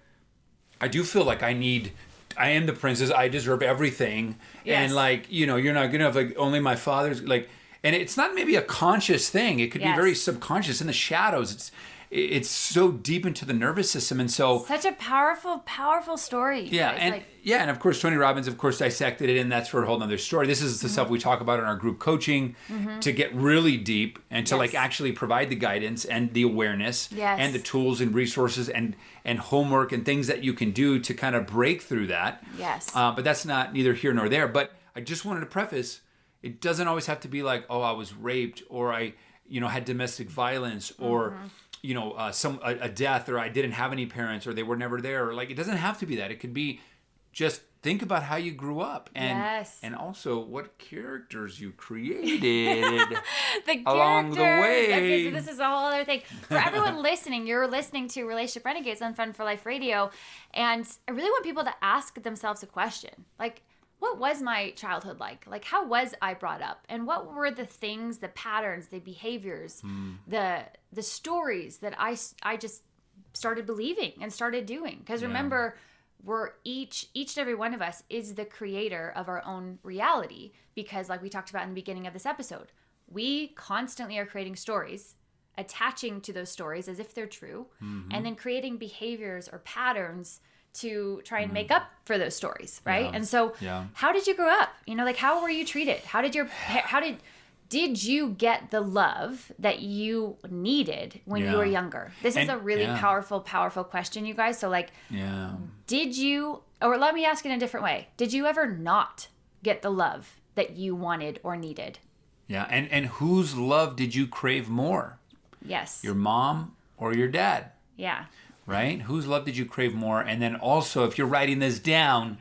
Speaker 2: I do feel like I am the princess. I deserve everything. Yes. And like, you know, you're not good enough. Like only my father's like, and it's not maybe a conscious thing. It could be very subconscious in the shadows. It's so deep into the nervous system. And so
Speaker 1: such a powerful story.
Speaker 2: Yeah. And of course, Tony Robbins, of course, dissected it. And that's for a whole nother story. This is the stuff we talk about in our group coaching to get really deep and to like actually provide the guidance and the awareness and the tools and resources and homework and things that you can do to kind of break through that.
Speaker 1: Yes.
Speaker 2: But that's not neither here nor there. But I just wanted to preface, it doesn't always have to be like, oh, I was raped or I, had domestic violence or, a death, or I didn't have any parents, or they were never there. Or like, it doesn't have to be that. It could be just think about how you grew up and also what characters you created along the way.
Speaker 1: Okay, so this is a whole other thing. For everyone listening, you're listening to Relationship Renegades on Fun for Life Radio. And I really want people to ask themselves a question. Like, what was my childhood like? Like, how was I brought up? And what were the things, the patterns, the behaviors, the stories that I just started believing and started doing? Because remember, we're each and every one of us is the creator of our own reality. Because like we talked about in the beginning of this episode, we constantly are creating stories, attaching to those stories as if they're true, and then creating behaviors or patterns to try and make up for those stories, right? And so how did you grow up? Like how were you treated? Did you get the love that you needed when you were younger? This is a really powerful question, you guys. So like, did you, or let me ask it in a different way. Did you ever not get the love that you wanted or needed.
Speaker 2: Yeah. And whose love did you crave more?
Speaker 1: Yes.
Speaker 2: Your mom or your dad?
Speaker 1: Yeah.
Speaker 2: Right? Whose love did you crave more? And then also, if you're writing this down,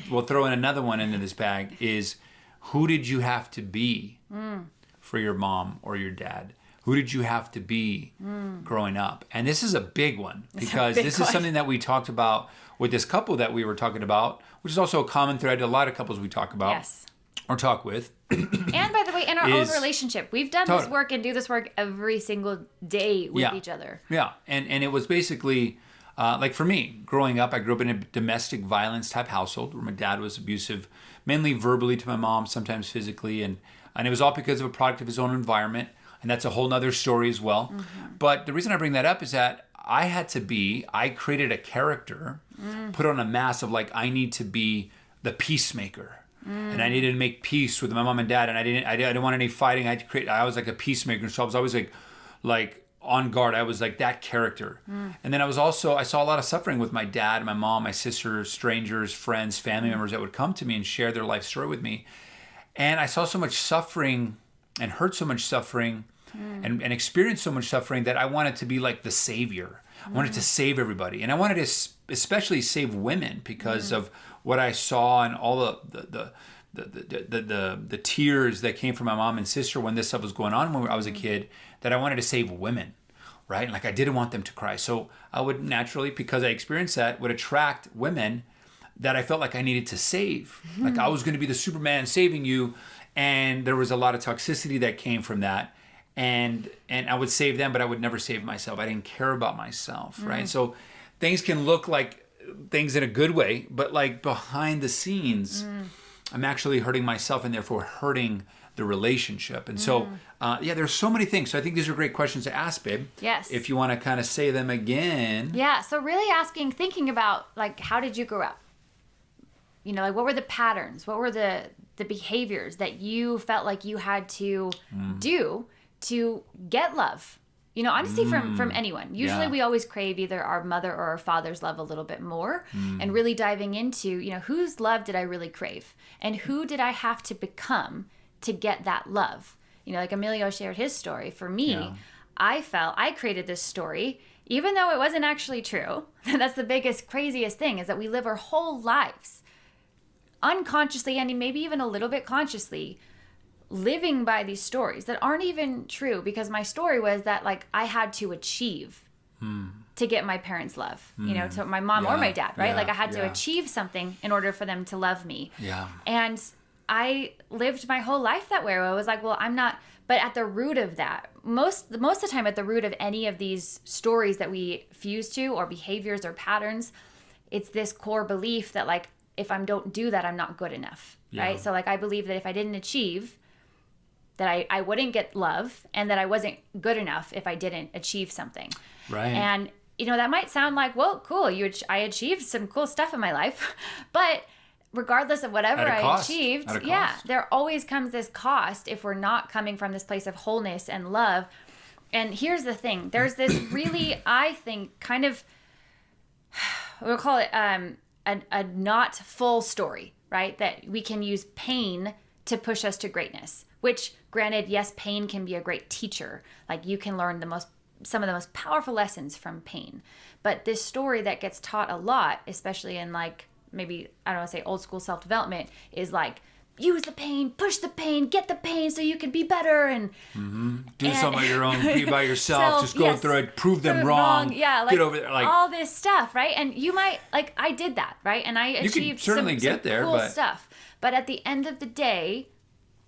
Speaker 2: we'll throw in another one into this bag, is who did you have to be for your mom or your dad? Who did you have to be growing up? And this is a big one, because this is something that we talked about with this couple that we were talking about, which is also a common thread to a lot of couples we talk about.
Speaker 1: Yes.
Speaker 2: Or talk with.
Speaker 1: And by the way, in our own relationship, we've done this work and do this work every single day with each other.
Speaker 2: Yeah. And it was basically, like for me, growing up, I grew up in a domestic violence type household where my dad was abusive, mainly verbally to my mom, sometimes physically. And it was all because of a product of his own environment. And that's a whole nother story as well. Mm-hmm. But the reason I bring that up is that I created a character, put on a mask of like, I need to be the peacemaker. And I needed to make peace with my mom and dad, and I didn't want any fighting. I was like a peacemaker, so I was always like on guard. I was like that character. And then I saw a lot of suffering with my dad, my mom, my sister, strangers, friends, family members that would come to me and share their life story with me. And I saw so much suffering and heard so much suffering and experienced so much suffering that I wanted to be like the savior. I wanted to save everybody, and I wanted to especially save women because of what I saw and all the tears that came from my mom and sister when this stuff was going on when I was a kid, that I wanted to save women, right? Like I didn't want them to cry. So I would naturally, because I experienced that, would attract women that I felt like I needed to save. Like I was going to be the Superman saving you, and there was a lot of toxicity that came from that. And I would save them, but I would never save myself. I didn't care about myself, right? So things can look like things in a good way, but like behind the scenes, I'm actually hurting myself and therefore hurting the relationship. And so, there's so many things. So I think these are great questions to ask, babe.
Speaker 1: Yes.
Speaker 2: If you want to kind of say them again.
Speaker 1: Yeah. So really thinking about like, how did you grow up? You know, like what were the patterns? What were the behaviors that you felt like you had to do to get love? You know, honestly, from anyone. Usually we always crave either our mother or our father's love a little bit more, and really diving into, you know, whose love did I really crave? And who did I have to become to get that love? You know, like Emilio shared his story. For me, I felt I created this story, even though it wasn't actually true. That's the biggest, craziest thing, is that we live our whole lives unconsciously, and maybe even a little bit consciously, living by these stories that aren't even true, because my story was that like I had to achieve to get my parents' love, you know, to my mom or my dad, right? Like I had to achieve something in order for them to love me. Yeah. And I lived my whole life that way, where I was like, well, I'm not, but at the root of that, most of the time at the root of any of these stories that we fuse to, or behaviors or patterns, it's this core belief that like, if I don't do that, I'm not good enough, right? So like I believe that if I didn't achieve, that I wouldn't get love, and that I wasn't good enough if I didn't achieve something. Right. And, you know, that might sound like, well, cool, I achieved some cool stuff in my life, but regardless of whatever I achieved, there always comes this cost if we're not coming from this place of wholeness and love. And here's the thing, there's this really, I think, kind of, we'll call it a not full story, right? That we can use pain to push us to greatness, which granted, yes, pain can be a great teacher. Like you can learn some of the most powerful lessons from pain. But this story that gets taught a lot, especially in like, maybe, I don't want to say old school self-development, is like, use the pain, push the pain, get the pain so you can be better, and
Speaker 2: do something on your own, be by yourself, just go through it, prove them wrong,
Speaker 1: like,
Speaker 2: get over there, like
Speaker 1: all this stuff, right? And you might, like, I did that, right? And I achieved some cool stuff. But at the end of the day,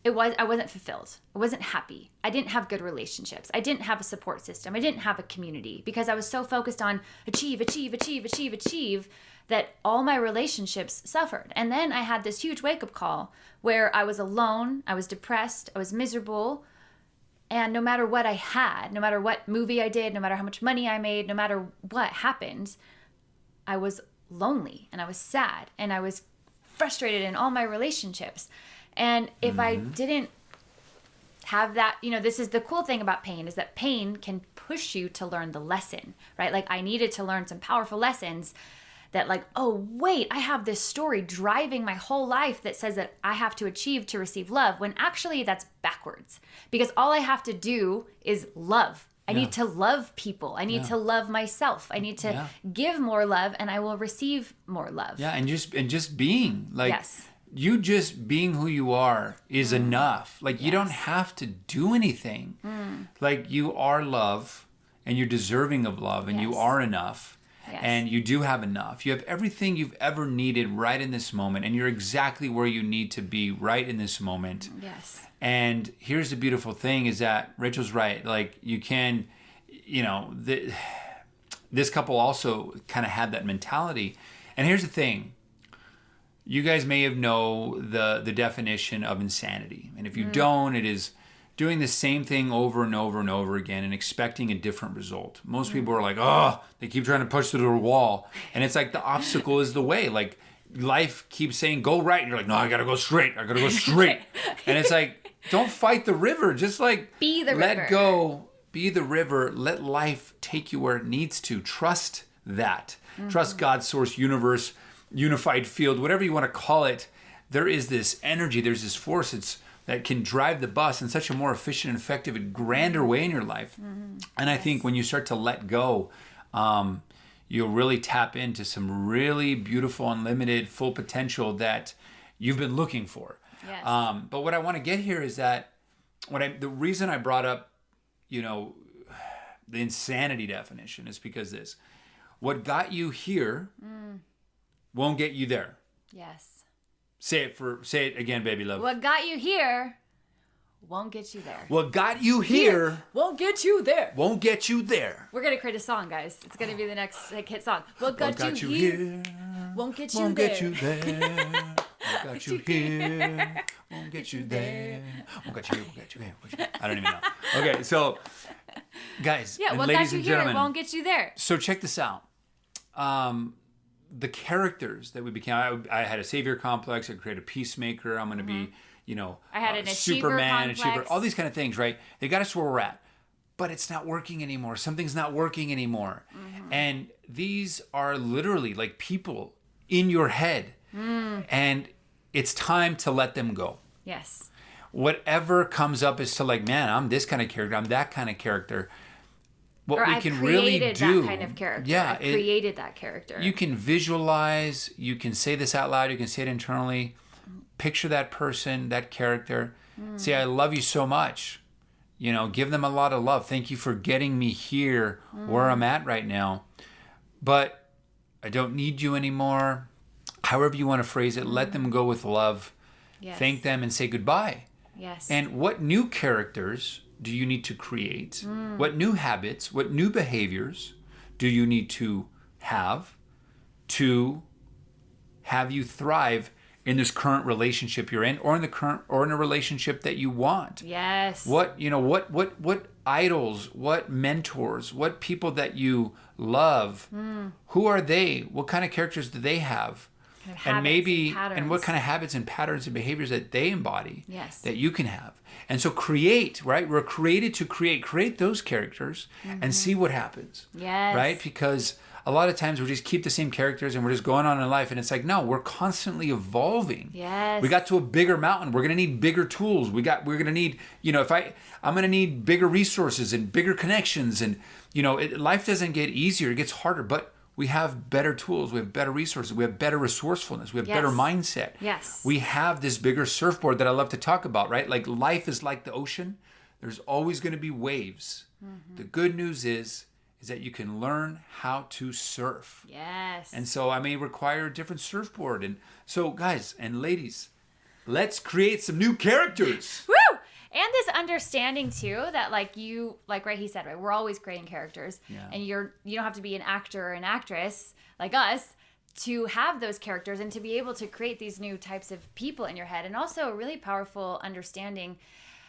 Speaker 1: I wasn't fulfilled. I wasn't happy. I didn't have good relationships. I didn't have a support system. I didn't have a community, because I was so focused on achieve, that all my relationships suffered. And then I had this huge wake-up call where I was alone, I was depressed, I was miserable, and no matter what I had, no matter what movie I did, no matter how much money I made, no matter what happened, I was lonely, and I was sad, and I was frustrated in all my relationships. And if I didn't have that, you know, this is the cool thing about pain, is that pain can push you to learn the lesson, right? Like I needed to learn some powerful lessons that like, oh, wait, I have this story driving my whole life that says that I have to achieve to receive love, when actually that's backwards. Because all I have to do is love. I need to love people. I need to love myself. I need to give more love, and I will receive more love.
Speaker 2: Yeah, and just being like, you just being who you are is enough. Like you don't have to do anything. Like you are love, and you're deserving of love, and you are enough, and you do have enough. You have everything you've ever needed right in this moment, and you're exactly where you need to be right in this moment.
Speaker 1: Yes.
Speaker 2: And here's the beautiful thing is that Rachel's right. Like you can, this couple also kind of had that mentality. And here's the thing. You guys may have know the definition of insanity. And if you don't, it is doing the same thing over and over and over again and expecting a different result. Most people are like, oh, they keep trying to push through the wall. And it's like the obstacle is the way. Like life keeps saying, go right. And you're like, no, I got to go straight. I got to go straight. And it's like, don't fight the river. Just like
Speaker 1: be the river.
Speaker 2: Let go. Be the river. Let life take you where it needs to. Trust that. Trust God, source, universe, unified field, whatever you want to call it. There is this energy. There's this force that can drive the bus in such a more efficient and effective and grander way in your life. And I think when you start to let go, you'll really tap into some really beautiful, unlimited, full potential that you've been looking for.
Speaker 1: Yes.
Speaker 2: But what I want to get here is that the reason I brought up, the insanity definition is because what got you here won't get you there.
Speaker 1: Yes.
Speaker 2: Say it again, baby love.
Speaker 1: What got you here won't get you there.
Speaker 2: What got you here
Speaker 1: won't get you there.
Speaker 2: Won't get you there.
Speaker 1: We're going to create a song, guys. It's going to be the next hit song. What got you here won't get you
Speaker 2: won't
Speaker 1: there.
Speaker 2: Get you there. What got you here won't get you there. Won't get you here. I don't even know. Okay, so guys, and
Speaker 1: what
Speaker 2: ladies
Speaker 1: got you
Speaker 2: and
Speaker 1: here
Speaker 2: gentlemen,
Speaker 1: won't get you there.
Speaker 2: So check this out. The characters that we became, I had a savior complex. I created a peacemaker. I'm going to be,
Speaker 1: I had an achiever
Speaker 2: Superman,
Speaker 1: complex.
Speaker 2: achiever, all these kind of things, right? They got us where we're at. But it's not working anymore. Something's not working anymore. And these are literally like people in your head. And it's time to let them go.
Speaker 1: Yes.
Speaker 2: Whatever comes up is to like, man, I'm this kind of character. I'm that kind of character. What we can really do.
Speaker 1: That kind of character.
Speaker 2: Yeah.
Speaker 1: I created that character.
Speaker 2: You can visualize. You can say this out loud. You can say it internally. Picture that person, that character. Say, I love you so much. Give them a lot of love. Thank you for getting me here where I'm at right now. But I don't need you anymore. However you want to phrase it, let them go with love. Yes. Thank them and say goodbye.
Speaker 1: Yes.
Speaker 2: And what new characters do you need to create? What new habits, what new behaviors do you need to have you thrive in this current relationship you're in, or in a relationship that you want?
Speaker 1: Yes.
Speaker 2: What idols, what mentors, what people that you love, who are they? What kind of characters do they have? And what kind of habits and patterns and behaviors that they embody that you can have. And so create, right? We're created to create those characters and see what happens.
Speaker 1: Yes.
Speaker 2: Right? Because a lot of times we just keep the same characters and we're just going on in life, and it's like, no, we're constantly evolving.
Speaker 1: Yes.
Speaker 2: We got to a bigger mountain. We're going to need bigger tools. We're going to need, I'm going to need bigger resources and bigger connections, and life doesn't get easier, it gets harder, but we have better tools, we have better resources, we have better resourcefulness, we have better mindset.
Speaker 1: Yes.
Speaker 2: We have this bigger surfboard that I love to talk about, right? Like life is like the ocean. There's always going to be waves. The good news is that you can learn how to surf.
Speaker 1: Yes.
Speaker 2: And so I may require a different surfboard. And so guys and ladies, let's create some new characters.
Speaker 1: Woo! And this understanding too that he said, right, we're always creating characters, and you don't have to be an actor or an actress like us to have those characters and to be able to create these new types of people in your head. And also a really powerful understanding.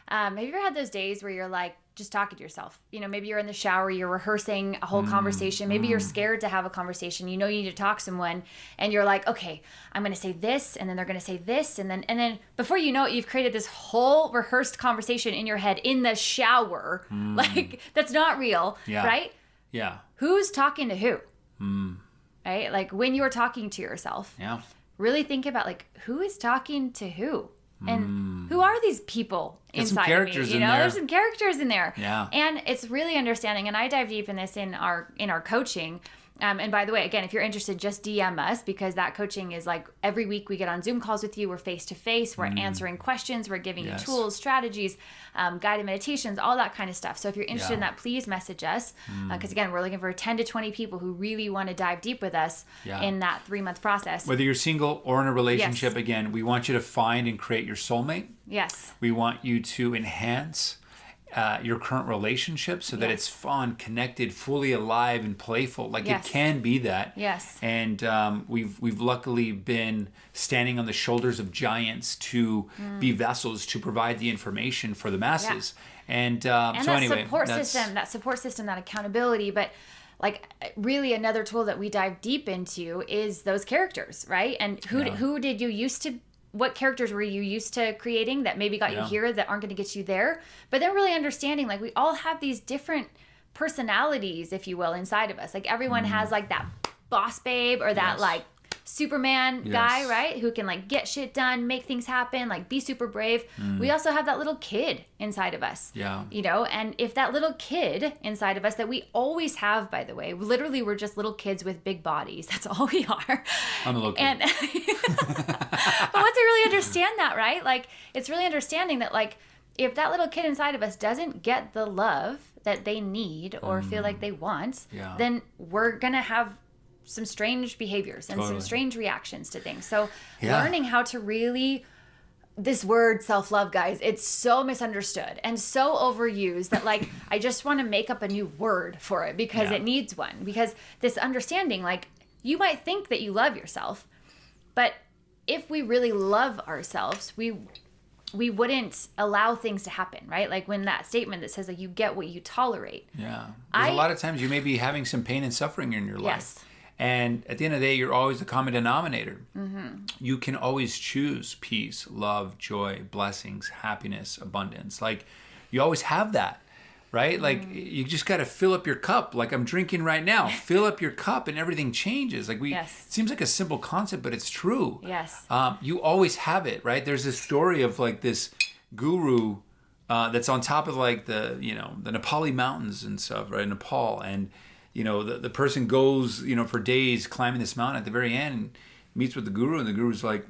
Speaker 1: Have you ever had those days where you're like just talking to yourself? Maybe you're in the shower, you're rehearsing a whole conversation. Maybe you're scared to have a conversation. You need to talk to someone, and you're like, okay, I'm going to say this, and then they're going to say this, and then before you know it, you've created this whole rehearsed conversation in your head in the shower. Like, that's not real, right?
Speaker 2: Yeah.
Speaker 1: Who's talking to who? right? Like when you're talking to yourself, really think about like who is talking to who. And who are these people inside of me? You know, there's some characters in there.
Speaker 2: Yeah.
Speaker 1: And it's really understanding. And I dive deep in this in our coaching. And by the way, again, if you're interested, just DM us, because that coaching is like every week we get on Zoom calls with you. We're face to face. We're answering questions. We're giving you tools, strategies, guided meditations, all that kind of stuff. So if you're interested in that, please message us. Because again, we're looking for 10 to 20 people who really want to dive deep with us in that 3-month process.
Speaker 2: Whether you're single or in a relationship, again, we want you to find and create your soulmate.
Speaker 1: Yes.
Speaker 2: We want you to enhance your current relationship so that it's fun, connected, fully alive, and playful. Like it can be that.
Speaker 1: Yes.
Speaker 2: And we've luckily been standing on the shoulders of giants to be vessels to provide the information for the masses. And so
Speaker 1: that
Speaker 2: anyway,
Speaker 1: support system, that accountability, but like really another tool that we dive deep into is those characters, right? And who did you used to, what characters were you used to creating that maybe got you here that aren't going to get you there? But then really understanding like we all have these different personalities, if you will, inside of us. Like everyone has like that boss babe or that like Superman guy, right? Who can like get shit done, make things happen, like be super brave. We also have that little kid inside of us. Yeah. You know, and if that little kid inside of us that we always have, by the way, literally we're just little kids with big bodies. That's all we are.
Speaker 2: I'm a little kid.
Speaker 1: And but once we really understand that, right? Like it's really understanding that like if that little kid inside of us doesn't get the love that they need or feel like they want, then we're going to have some strange behaviors and some strange reactions to things. So learning how to really, this word self-love, guys, it's so misunderstood and so overused that like, I just want to make up a new word for it because it needs one. Because this understanding, like you might think that you love yourself, but if we really love ourselves, we wouldn't allow things to happen, right? Like when that statement that says like you get what you tolerate.
Speaker 2: Yeah. There's a lot of times you may be having some pain and suffering in your life.
Speaker 1: Yes.
Speaker 2: And at the end of the day, you're always the common denominator. You can always choose peace, love, joy, blessings, happiness, abundance. Like you always have that, right? Like you just got to fill up your cup like I'm drinking right now. Fill up your cup and everything changes. Like it seems like a simple concept, but it's true.
Speaker 1: Yes.
Speaker 2: You always have it, right? There's this story of like this guru that's on top of like the Nepali mountains and stuff, right? Nepal. And you know, the person goes, you know, for days climbing this mountain. At the very end, meets with the guru, and the guru's like,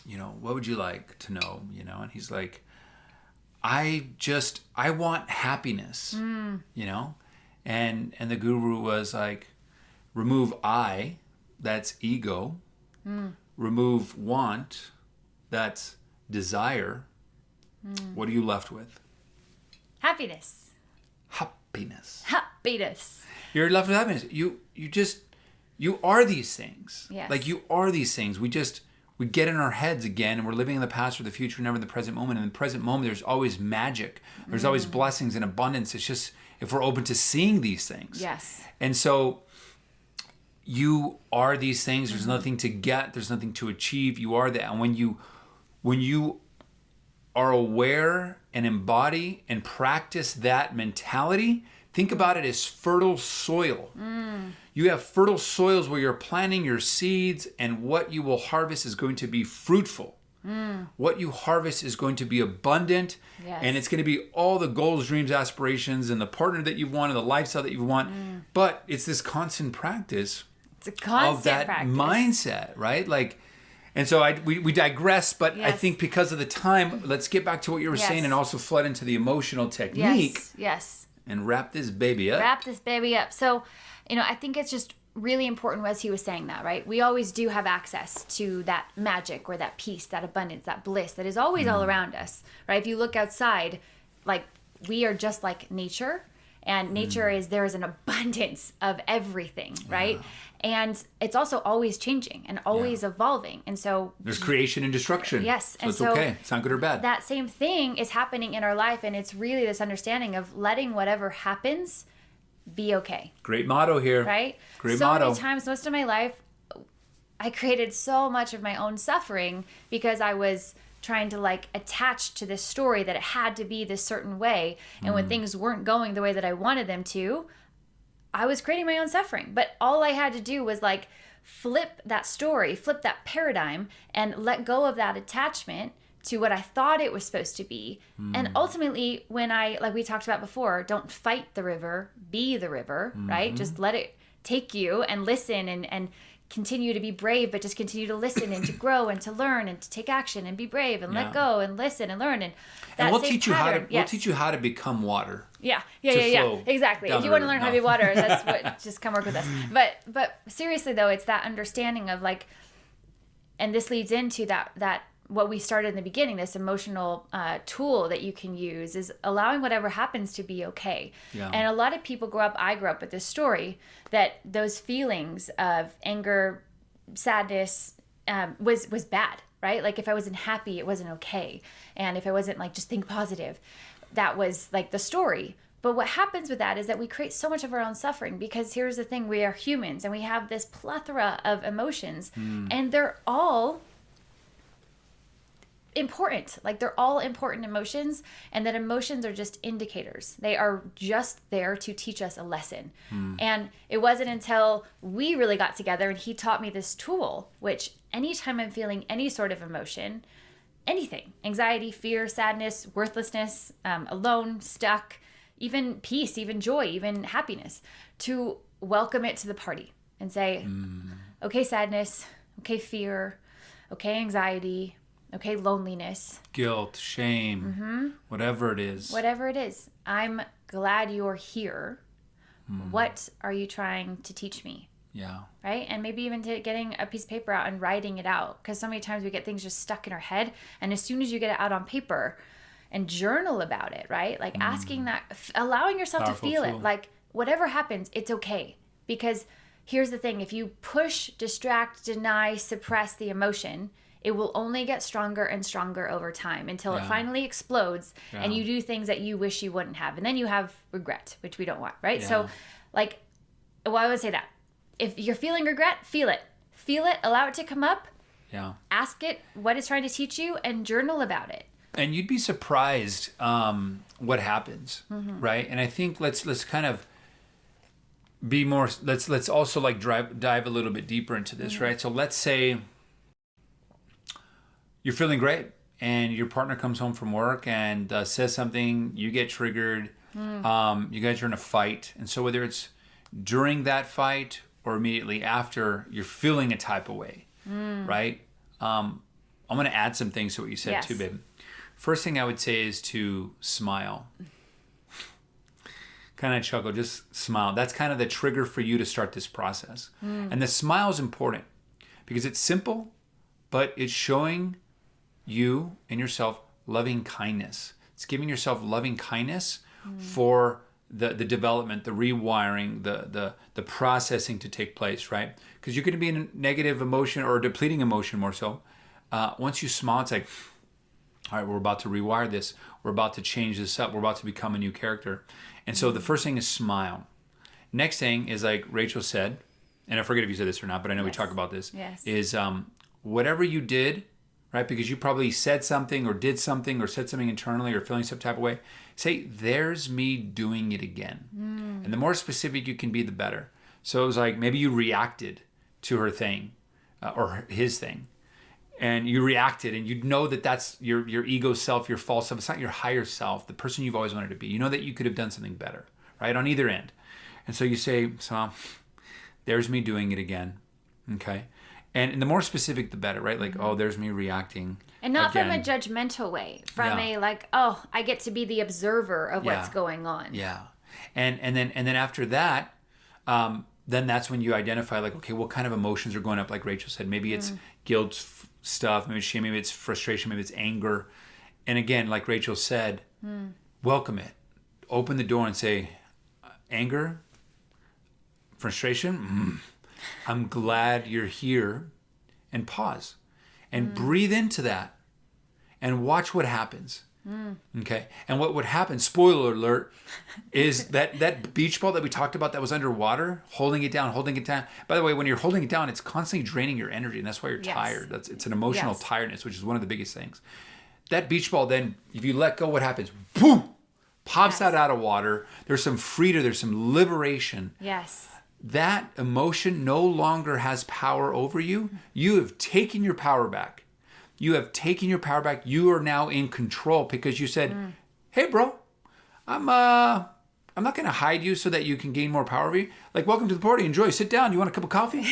Speaker 2: you know, what would you like to know? You know, and he's like, I want happiness, you know? And the guru was like, remove I, that's ego. Remove want, that's desire. What are you left with?
Speaker 1: Happiness.
Speaker 2: You're left with happiness. You are these things.
Speaker 1: Yes.
Speaker 2: Like you are these things. We get in our heads again and we're living in the past or the future, never in the present moment. And in the present moment, there's always magic. There's always blessings and abundance. It's just if we're open to seeing these things.
Speaker 1: Yes.
Speaker 2: And so you are these things. There's nothing to get. There's nothing to achieve. You are that. And when you are aware and embody and practice that mentality, think about it as fertile soil. You have fertile soils where you're planting your seeds, and what you will harvest is going to be fruitful. What you harvest is going to be abundant, and it's going to be all the goals, dreams, aspirations, and the partner that you want, and the lifestyle that you want. But it's this constant practice of that mindset, right? Like, and so we digress, but I think because of the time, let's get back to what you were saying and also flood into the emotional technique.
Speaker 1: Yes.
Speaker 2: And wrap this baby up.
Speaker 1: So, you know, I think it's just really important as he was saying that, right? We always do have access to that magic or that peace, that abundance, that bliss that is always all around us, right? If you look outside, like we are just like nature, and nature there is an abundance of everything, right? And it's also always changing and always evolving. And so
Speaker 2: there's creation and destruction.
Speaker 1: Yes.
Speaker 2: So it's okay. It's not good or bad.
Speaker 1: That same thing is happening in our life. And it's really this understanding of letting whatever happens be okay.
Speaker 2: Great motto here.
Speaker 1: Right?
Speaker 2: Great motto.
Speaker 1: So many times, most of my life, I created so much of my own suffering because I was trying to like attach to this story that it had to be this certain way. And when things weren't going the way that I wanted them to, I was creating my own suffering. But all I had to do was like flip that story, flip that paradigm, and let go of that attachment to what I thought it was supposed to be. And ultimately, when I, like we talked about before, don't fight the river, be the river, right? Just let it take you and listen and continue to be brave, but just continue to listen and to grow and to learn and to take action and be brave and let go and listen and learn. And
Speaker 2: we'll teach you we'll teach you how to become water.
Speaker 1: Yeah. Exactly. If you want to learn how to be water, that's what, just come work with us. But seriously though, it's that understanding of like, and this leads into that what we started in the beginning, this emotional tool that you can use is allowing whatever happens to be okay. Yeah. And a lot of people I grew up with this story that those feelings of anger, sadness was bad, right? Like if I wasn't happy, it wasn't okay. And if I wasn't like, just think positive, that was like the story. But what happens with that is that we create so much of our own suffering, because here's the thing, we are humans and we have this plethora of emotions and they're all important. Like they're all important emotions, and that emotions are just indicators. They are just there to teach us a lesson. And it wasn't until we really got together and he taught me this tool, which anytime I'm feeling any sort of emotion, anything, anxiety, fear, sadness, worthlessness, alone, stuck, even peace, even joy, even happiness, to welcome it to the party and say, okay, sadness, okay, fear, okay, anxiety, okay, loneliness,
Speaker 2: guilt, shame, whatever it is.
Speaker 1: Whatever it is. I'm glad you're here. What are you trying to teach me?
Speaker 2: Yeah.
Speaker 1: Right? And maybe even getting a piece of paper out and writing it out. Because so many times we get things just stuck in our head. And as soon as you get it out on paper and journal about it, right? Like asking that, allowing yourself
Speaker 2: Powerful
Speaker 1: to feel
Speaker 2: tool.
Speaker 1: it. Like whatever happens, it's okay. Because here's the thing. If you push, distract, deny, suppress the emotion, it will only get stronger and stronger over time until it finally explodes and you do things that you wish you wouldn't have. And then you have regret, which we don't want, right? Yeah. So like, well, I would say that if you're feeling regret, feel it, allow it to come up. Yeah. Ask it what it's trying to teach you and journal about it.
Speaker 2: And you'd be surprised what happens, right? And I think let's kind of be more, let's also like dive a little bit deeper into this, right? So let's say you're feeling great and your partner comes home from work and says something, you get triggered, you guys are in a fight. And so whether it's during that fight or immediately after, you're feeling a type of way, right? I'm going to add some things to what you said too, babe. First thing I would say is to smile. Kind of chuckle, just smile. That's kind of the trigger for you to start this process. And the smile is important because it's simple, but it's showing you and yourself loving kindness. It's giving yourself loving kindness for the development, the rewiring, the processing to take place, right? Because you're going to be in a negative emotion or a depleting emotion more so. Once you smile, it's like, all right, we're about to rewire this. We're about to change this up. We're about to become a new character. And so the first thing is smile. Next thing is like Rachel said, and I forget if you said this or not, but I know we talk about this, is whatever you did, right? Because you probably said something or did something or said something internally or feeling some type of way. Say, there's me doing it again. And the more specific you can be, the better. So it was like maybe you reacted to her thing or his thing. And you reacted and you know that that's your ego self, your false self. It's not your higher self, the person you've always wanted to be. You know that you could have done something better, right? On either end. And so you say, so there's me doing it again. Okay. And the more specific, the better, right? Like, oh, there's me reacting.
Speaker 1: And not again. From a judgmental way, from a like, oh, I get to be the observer of what's going on.
Speaker 2: Yeah. And then after that, then that's when you identify like, okay, what kind of emotions are going up? Like Rachel said, maybe it's guilt stuff, maybe it's shame, maybe it's frustration, maybe it's anger. And again, like Rachel said, welcome it. Open the door and say, anger, frustration, I'm glad you're here. And pause. And breathe into that. And watch what happens. Okay? And what would happen, spoiler alert, is that beach ball that we talked about that was underwater, holding it down. By the way, when you're holding it down, it's constantly draining your energy, and that's why you're tired. It's an emotional tiredness, which is one of the biggest things. That beach ball then, if you let go, what happens? Boom! pops out of water. There's some freedom. There's some liberation.
Speaker 1: Yes.
Speaker 2: That emotion no longer has power over you. You have taken your power back. You have taken your power back. You are now in control because you said, hey, bro, I'm not going to hide you so that you can gain more power over you. Like, welcome to the party. Enjoy. Sit down. You want a cup of coffee?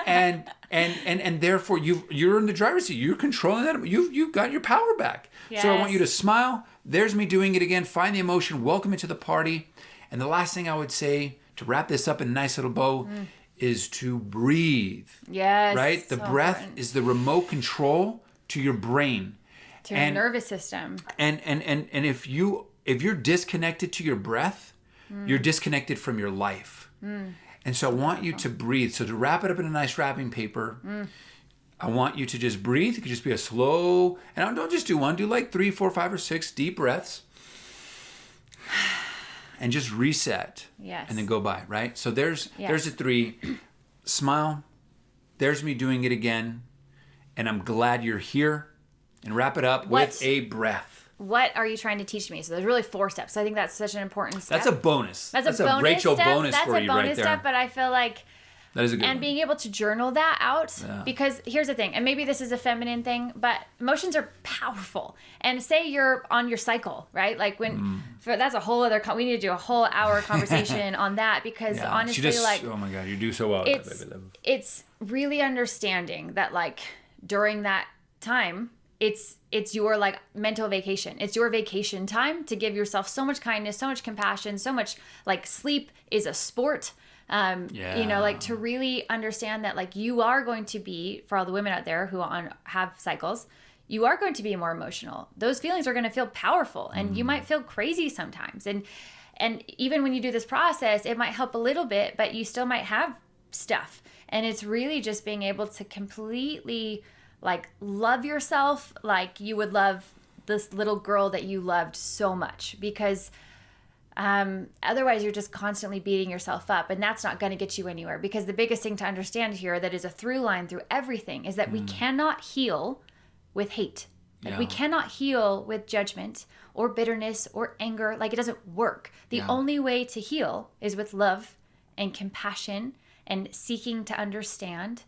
Speaker 2: and therefore, you're in the driver's seat. You're controlling that. You've got your power back. Yes. So I want you to smile. There's me doing it again. Find the emotion. Welcome into the party. And the last thing I would say to wrap this up in a nice little bow is to breathe.
Speaker 1: Yes.
Speaker 2: Right? The breath important. Is the remote control to your brain.
Speaker 1: To your nervous system.
Speaker 2: And if you're disconnected to your breath, you're disconnected from your life. And so I want you to breathe. So to wrap it up in a nice wrapping paper, I want you to just breathe. It could just be a slow, and don't just do one. Do like 3, 4, 5, or 6 deep breaths. And just reset.
Speaker 1: Yes.
Speaker 2: And then go by, right? So there's the 3. Smile. There's me doing it again. And I'm glad you're here. And wrap it up with a breath.
Speaker 1: What are you trying to teach me? So there's really 4 steps. So I think that's such an important step.
Speaker 2: That's a bonus.
Speaker 1: That's a bonus
Speaker 2: Rachele
Speaker 1: step.
Speaker 2: bonus
Speaker 1: that's
Speaker 2: for you right there.
Speaker 1: That's a bonus step, but I feel like...
Speaker 2: That is a good
Speaker 1: and
Speaker 2: one.
Speaker 1: being able to journal that out, because here's the thing, and maybe this is a feminine thing, but emotions are powerful. And say you're on your cycle, right? Like that's a whole other, we need to do a whole hour conversation on that, because honestly,
Speaker 2: oh my God, you do so well.
Speaker 1: It's really understanding that like during that time, it's your like mental vacation. It's your vacation time to give yourself so much kindness, so much compassion, so much like sleep is a sport. Like to really understand that like you are going to be, for all the women out there who have cycles, you are going to be more emotional. Those feelings are going to feel powerful, and you might feel crazy sometimes. And even when you do this process, it might help a little bit, but you still might have stuff. And it's really just being able to completely like love yourself like you would love this little girl that you loved so much, because otherwise you're just constantly beating yourself up, and that's not going to get you anywhere. Because the biggest thing to understand here that is a through line through everything is that we cannot heal with hate. Like we cannot heal with judgment or bitterness or anger. Like it doesn't work. The only way to heal is with love and compassion and seeking to understand,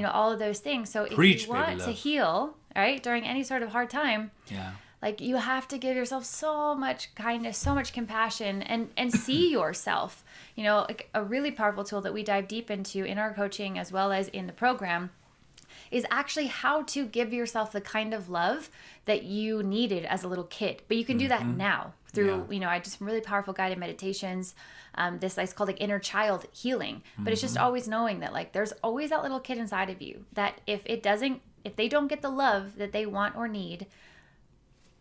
Speaker 1: all of those things. So if you want to heal, right, during any sort of hard time, like you have to give yourself so much kindness, so much compassion, and see yourself. Like a really powerful tool that we dive deep into in our coaching as well as in the program is actually how to give yourself the kind of love that you needed as a little kid. But you can do that now through, I do some really powerful guided meditations. This is called like inner child healing. But it's just always knowing that like there's always that little kid inside of you that if they don't get the love that they want or need,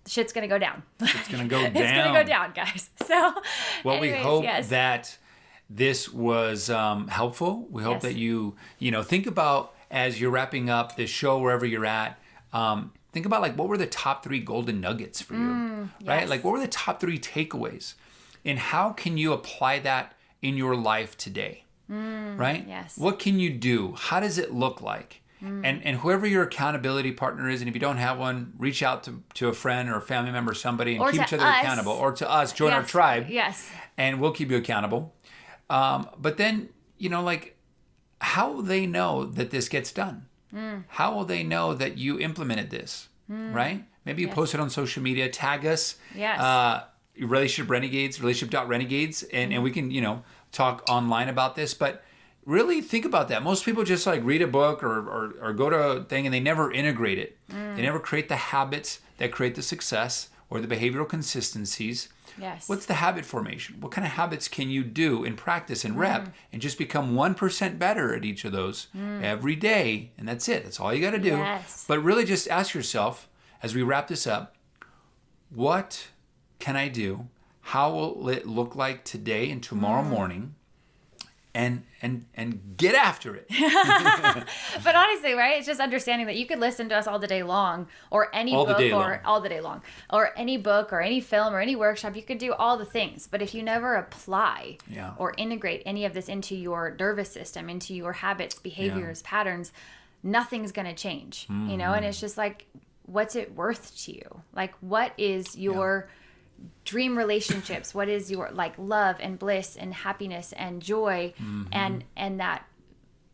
Speaker 1: shit's gonna go down.
Speaker 2: It's gonna go down.
Speaker 1: It's gonna go down, guys. So,
Speaker 2: well, we hope that this was helpful. We hope that you think about, as you're wrapping up this show wherever you're at. Think about like what were the top 3 golden nuggets for you, right? Like what were the top 3 takeaways, and how can you apply that in your life today, right?
Speaker 1: Yes.
Speaker 2: What can you do? How does it look like? And whoever your accountability partner is, and if you don't have one, reach out to a friend or a family member, somebody, and keep each other accountable. Or to us, join our tribe.
Speaker 1: Yes.
Speaker 2: And we'll keep you accountable. But then, like, how will they know that this gets done? How will they know that you implemented this, right? Maybe you post it on social media, tag us.
Speaker 1: Yes.
Speaker 2: Relationship Renegades, relationship.renegades, and we can, talk online about this. But really think about that. Most people just like read a book or go to a thing and they never integrate it. They never create the habits that create the success or the behavioral consistencies.
Speaker 1: Yes.
Speaker 2: What's the habit formation? What kind of habits can you do in practice and rep and just become 1% better at each of those every day? And that's it. That's all you got to do.
Speaker 1: Yes.
Speaker 2: But really just ask yourself, as we wrap this up, what can I do? How will it look like today and tomorrow morning? And get after it.
Speaker 1: But honestly, right? It's just understanding that you could listen to us all the day long, or any book, or all the day long, or any book, or any film, or any workshop. You could do all the things, but if you never apply or integrate any of this into your nervous system, into your habits, behaviors, patterns, nothing's gonna change. And it's just like, what's it worth to you? Like, what is your dream relationships? What is your like love and bliss and happiness and joy and that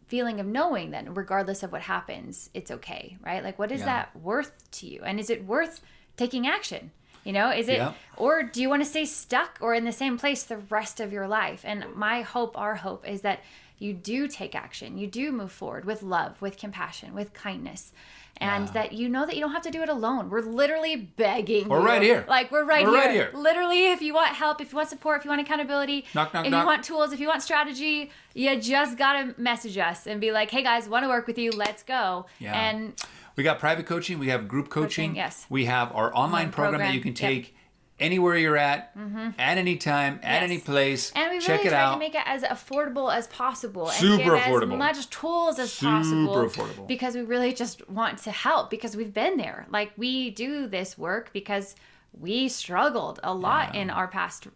Speaker 1: feeling of knowing that regardless of what happens, it's okay, right? Like, what is that worth to you? And is it worth taking action? You know, is it, or do you want to stay stuck or in the same place the rest of your life? And my hope, our hope, is that you do take action. You do move forward with love, with compassion, with kindness. And that you know that you don't have to do it alone. We're literally begging
Speaker 2: We're
Speaker 1: you.
Speaker 2: right here.
Speaker 1: Like, we're right here. Literally, if you want help, if you want support, if you want accountability,
Speaker 2: knock,
Speaker 1: if you want tools, if you want strategy, you just got to message us and be like, hey guys, want to work with you. Let's go.
Speaker 2: Yeah.
Speaker 1: And
Speaker 2: we got private coaching. We have group coaching.
Speaker 1: Yes.
Speaker 2: We have our online program that you can take anywhere you're at any time, at any place.
Speaker 1: And we really
Speaker 2: check it
Speaker 1: try
Speaker 2: out.
Speaker 1: to make it as affordable as possible.
Speaker 2: Super
Speaker 1: and give
Speaker 2: affordable.
Speaker 1: as much tools as possible.
Speaker 2: Super affordable.
Speaker 1: Because we really just want to help, because we've been there. Like, we do this work because we struggled a lot in our past,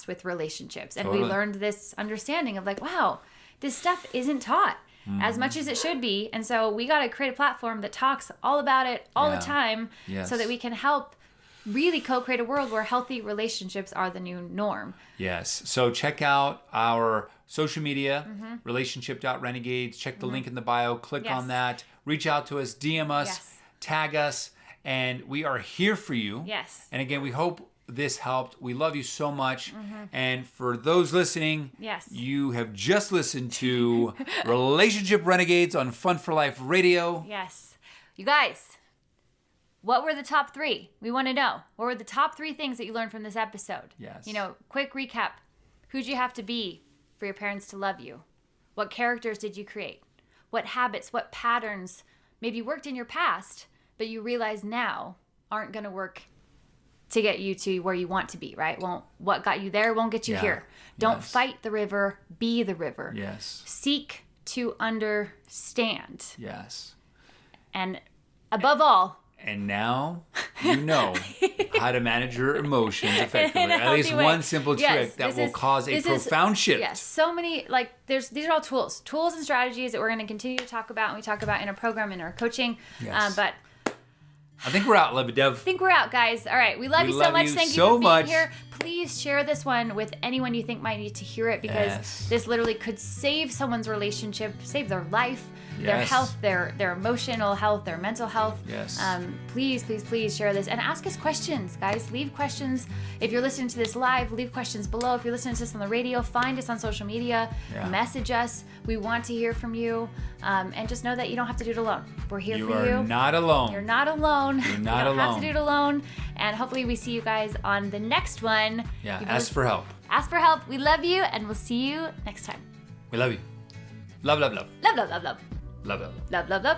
Speaker 1: with relationships. And we learned this understanding of like, wow, this stuff isn't taught as much as it should be. And so we got to create a platform that talks all about it all the time so that we can help really co-create a world where healthy relationships are the new norm.
Speaker 2: Yes. So check out our social media, relationship.renegades. Check the link in the bio. Click on that. Reach out to us. DM us. Tag us. And we are here for you.
Speaker 1: Yes.
Speaker 2: And again, we hope this helped. We love you so much. And for those listening, you have just listened to Relationship Renegades on Fun for Life Radio.
Speaker 1: Yes. You guys, what were the top 3? We want to know. What were the top 3 things that you learned from this episode?
Speaker 2: Yes.
Speaker 1: Quick recap. Who'd you have to be for your parents to love you? What characters did you create? What habits, what patterns maybe worked in your past, but you realize now aren't going to work to get you to where you want to be, right? What got you there won't get you here. Don't fight the river, be the river.
Speaker 2: Yes.
Speaker 1: Seek to understand.
Speaker 2: Yes.
Speaker 1: And above all,
Speaker 2: and now you know how to manage your emotions effectively. At least one simple trick that will cause a profound shift.
Speaker 1: Yes, so many, these are all tools and strategies that we're going to continue to talk about, and we talk about in our program, in our coaching.
Speaker 2: Yes.
Speaker 1: But
Speaker 2: I think we're out, Love Dev.
Speaker 1: I think we're out, guys. All right, we love you so much. Thank you for being here. Please share this one with anyone you think might need to hear it, because this literally could save someone's relationship, save their life, their health, their emotional health, their mental health.
Speaker 2: Yes.
Speaker 1: Please share this and ask us questions, guys. Leave questions. If you're listening to this live, leave questions below. If you're listening to this on the radio, find us on social media, message us. We want to hear from you. And just know that you don't have to do it alone. We're here for you.
Speaker 2: You are not alone.
Speaker 1: You're not alone.
Speaker 2: You're not
Speaker 1: alone. You don't
Speaker 2: alone.
Speaker 1: have to do it alone. And hopefully we see you guys on the next one.
Speaker 2: Yeah, ask for help.
Speaker 1: Ask for help. We love you, and we'll see you next time.
Speaker 2: We love you. Love, love, love.
Speaker 1: Love, love, love, love.
Speaker 2: Love, love, love.
Speaker 1: Love, love, love.